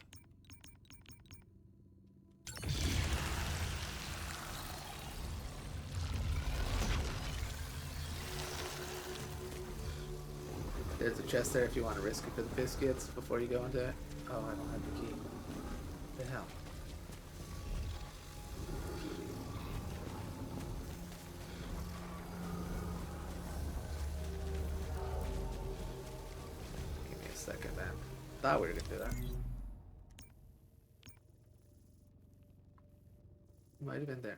There's a chest there if you want to risk it for the biscuits before you go into it. Oh, I don't have the key. What the hell? Give me a second, man. Thought we were gonna do that. Might have been there.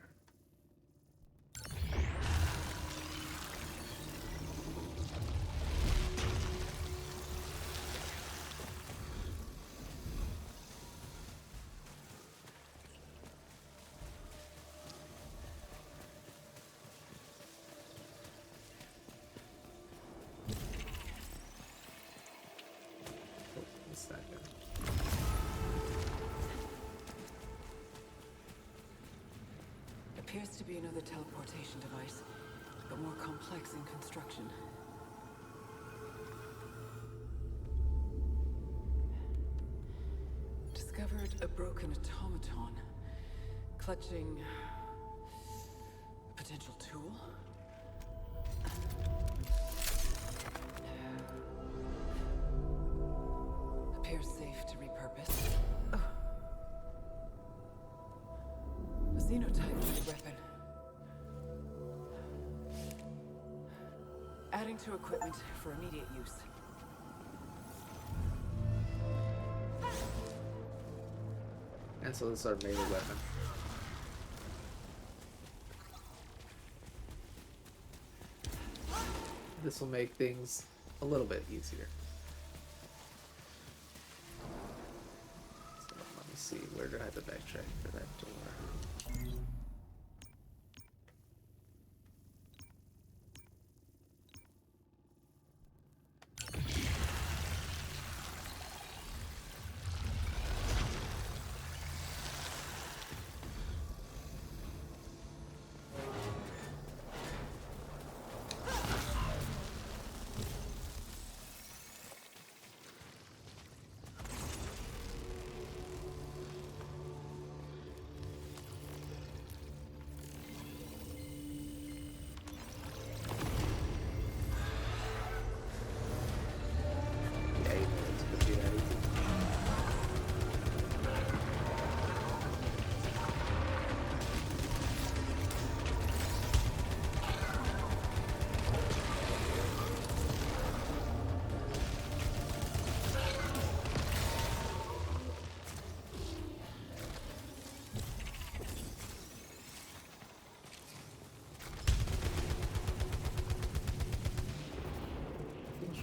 Appears to be another teleportation device, but more complex in construction. Discovered a broken automaton, clutching a potential tool. Appears safe to repurpose. Oh. A xenotype weapon. Adding to equipment for immediate use. And so this is our melee weapon. This will make things a little bit easier. So let me see, where do I have to backtrack for that door?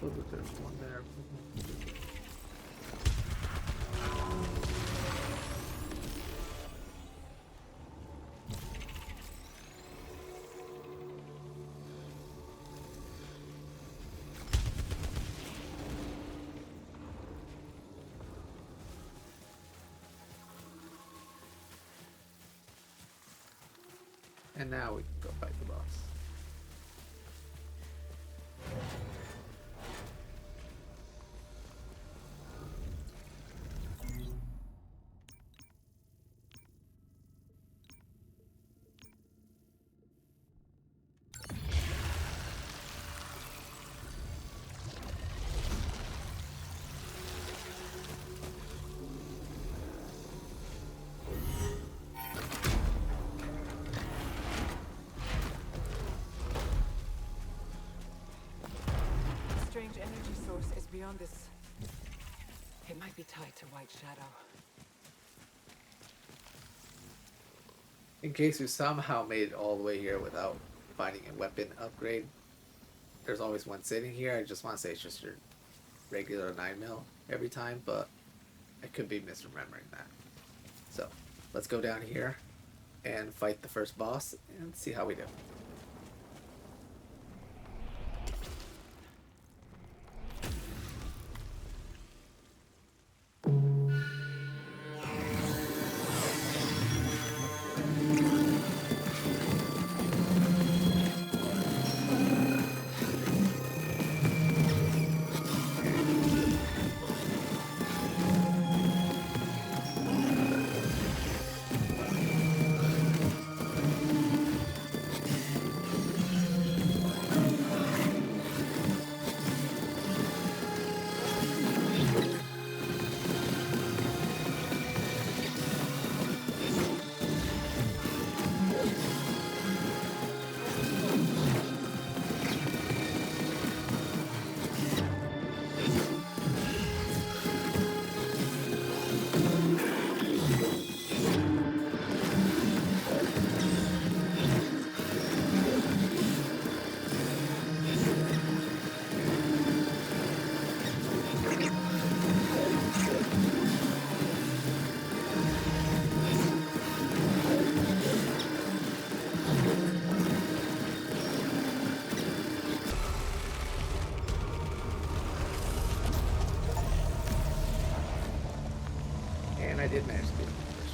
That there's one there. And now we can go fight the boss. Strange energy source is beyond this. It might be tied to White Shadow. In case you somehow made it all the way here without finding a weapon upgrade, there's always one sitting here. I just want to say it's just your regular 9mm every time, but I could be misremembering that. So let's go down here and fight the first boss and see how we do.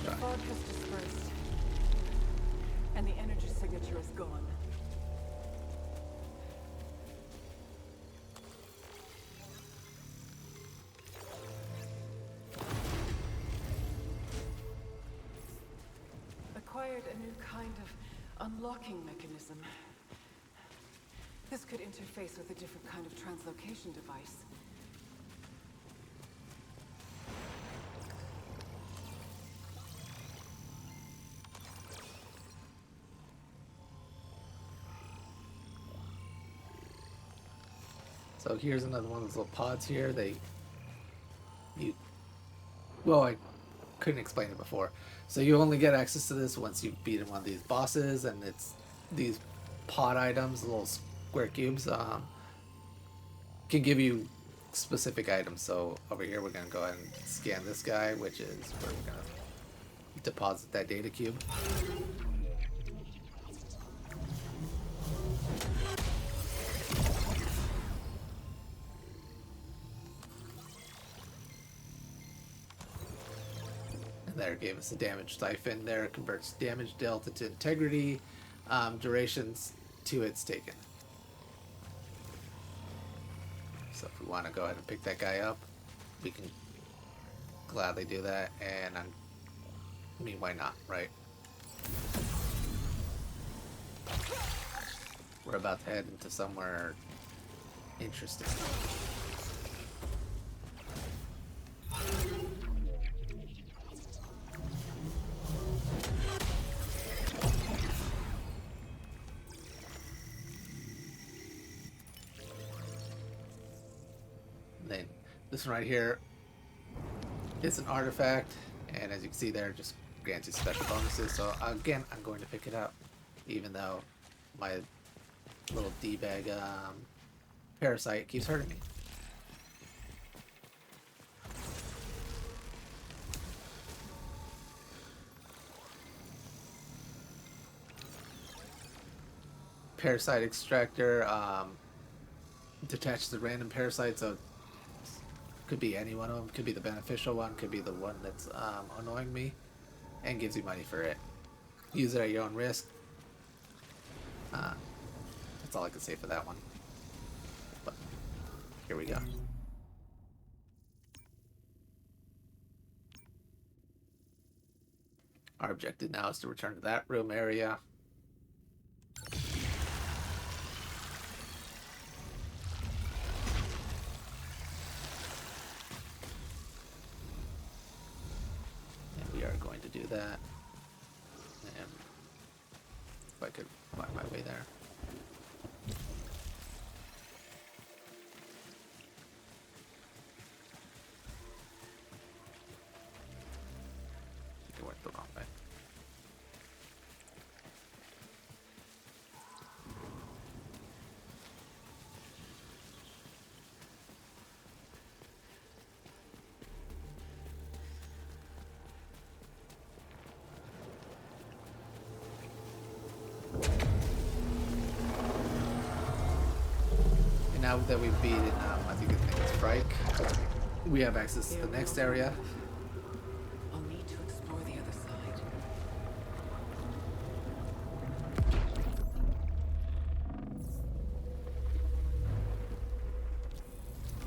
The fog has dispersed, and the energy signature is gone. Acquired a new kind of unlocking mechanism. This could interface with a different kind of translocation device. So here's another one of those little pods here. Well, I couldn't explain it before. So you only get access to this once you've beaten one of these bosses, and it's these pod items, little square cubes, can give you specific items. So over here we're gonna go ahead and scan this guy, which is where we're gonna deposit that data cube. There, gave us a damage siphon there, converts damage delta to integrity, durations to its taken. So if we want to go ahead and pick that guy up, we can gladly do that, and I mean, why not, right? We're about to head into somewhere interesting. Then this one right here is an artifact, and as you can see there, just grants you special bonuses. So again, I'm going to pick it up, even though my little D-bag parasite keeps hurting me. Parasite extractor detaches the random parasite, so could be any one of them, could be the beneficial one, could be the one that's annoying me, and gives you money for it. Use it at your own risk. That's all I can say for that one. But here we go. Our objective now is to return to that room area. And we are going to do that. And if I could find my way there. It went the wrong way. And now that we've beaten, I think his name is Phryke, we have access to the next area. I'll need to explore the other side.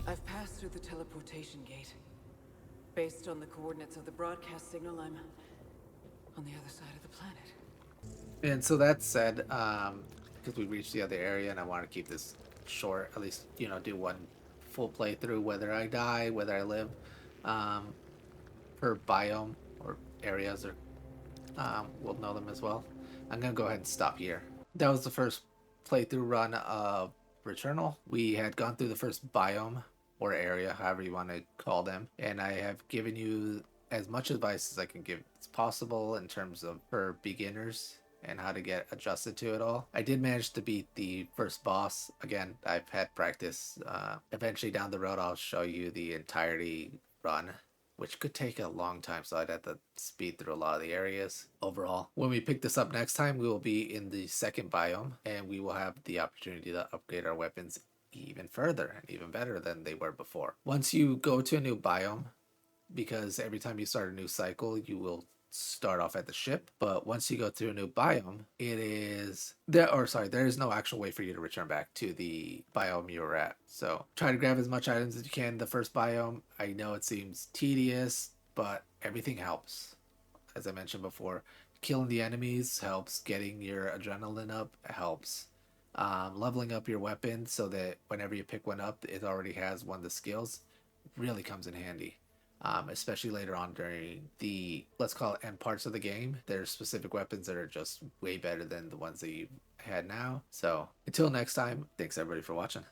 I've passed through the teleportation gate. Based on the coordinates of the broadcast signal, I'm on the other side of the planet. And so that said, because we reached the other area and I want to keep this short, at least, you know, do one full playthrough, whether I die, whether I live, per biome or areas, or we'll know them as well. I'm going to go ahead and stop here. That was the first playthrough run of Returnal. We had gone through the first biome or area, however you want to call them, and I have given you as much advice as I can give as possible in terms of for beginners and how to get adjusted to it all. I did manage to beat the first boss. Again, I've had practice. Eventually down the road, I'll show you the entirety run, which could take a long time, so I'd have to speed through a lot of the areas overall. When we pick this up next time, we will be in the second biome, and we will have the opportunity to upgrade our weapons even further and even better than they were before. Once you go to a new biome, because every time you start a new cycle, you will start off at the ship, but once you go to a new biome, there is no actual way for you to return back to the biome you were at. So try to grab as much items as you can in the first biome. I know it seems tedious, but everything helps. As I mentioned before, killing the enemies helps, getting your adrenaline up helps, leveling up your weapon so that whenever you pick one up, it already has one of the skills, really comes in handy. Especially later on during the, let's call it, end parts of the game. There's specific weapons that are just way better than the ones that you had now. So until next time, thanks everybody for watching.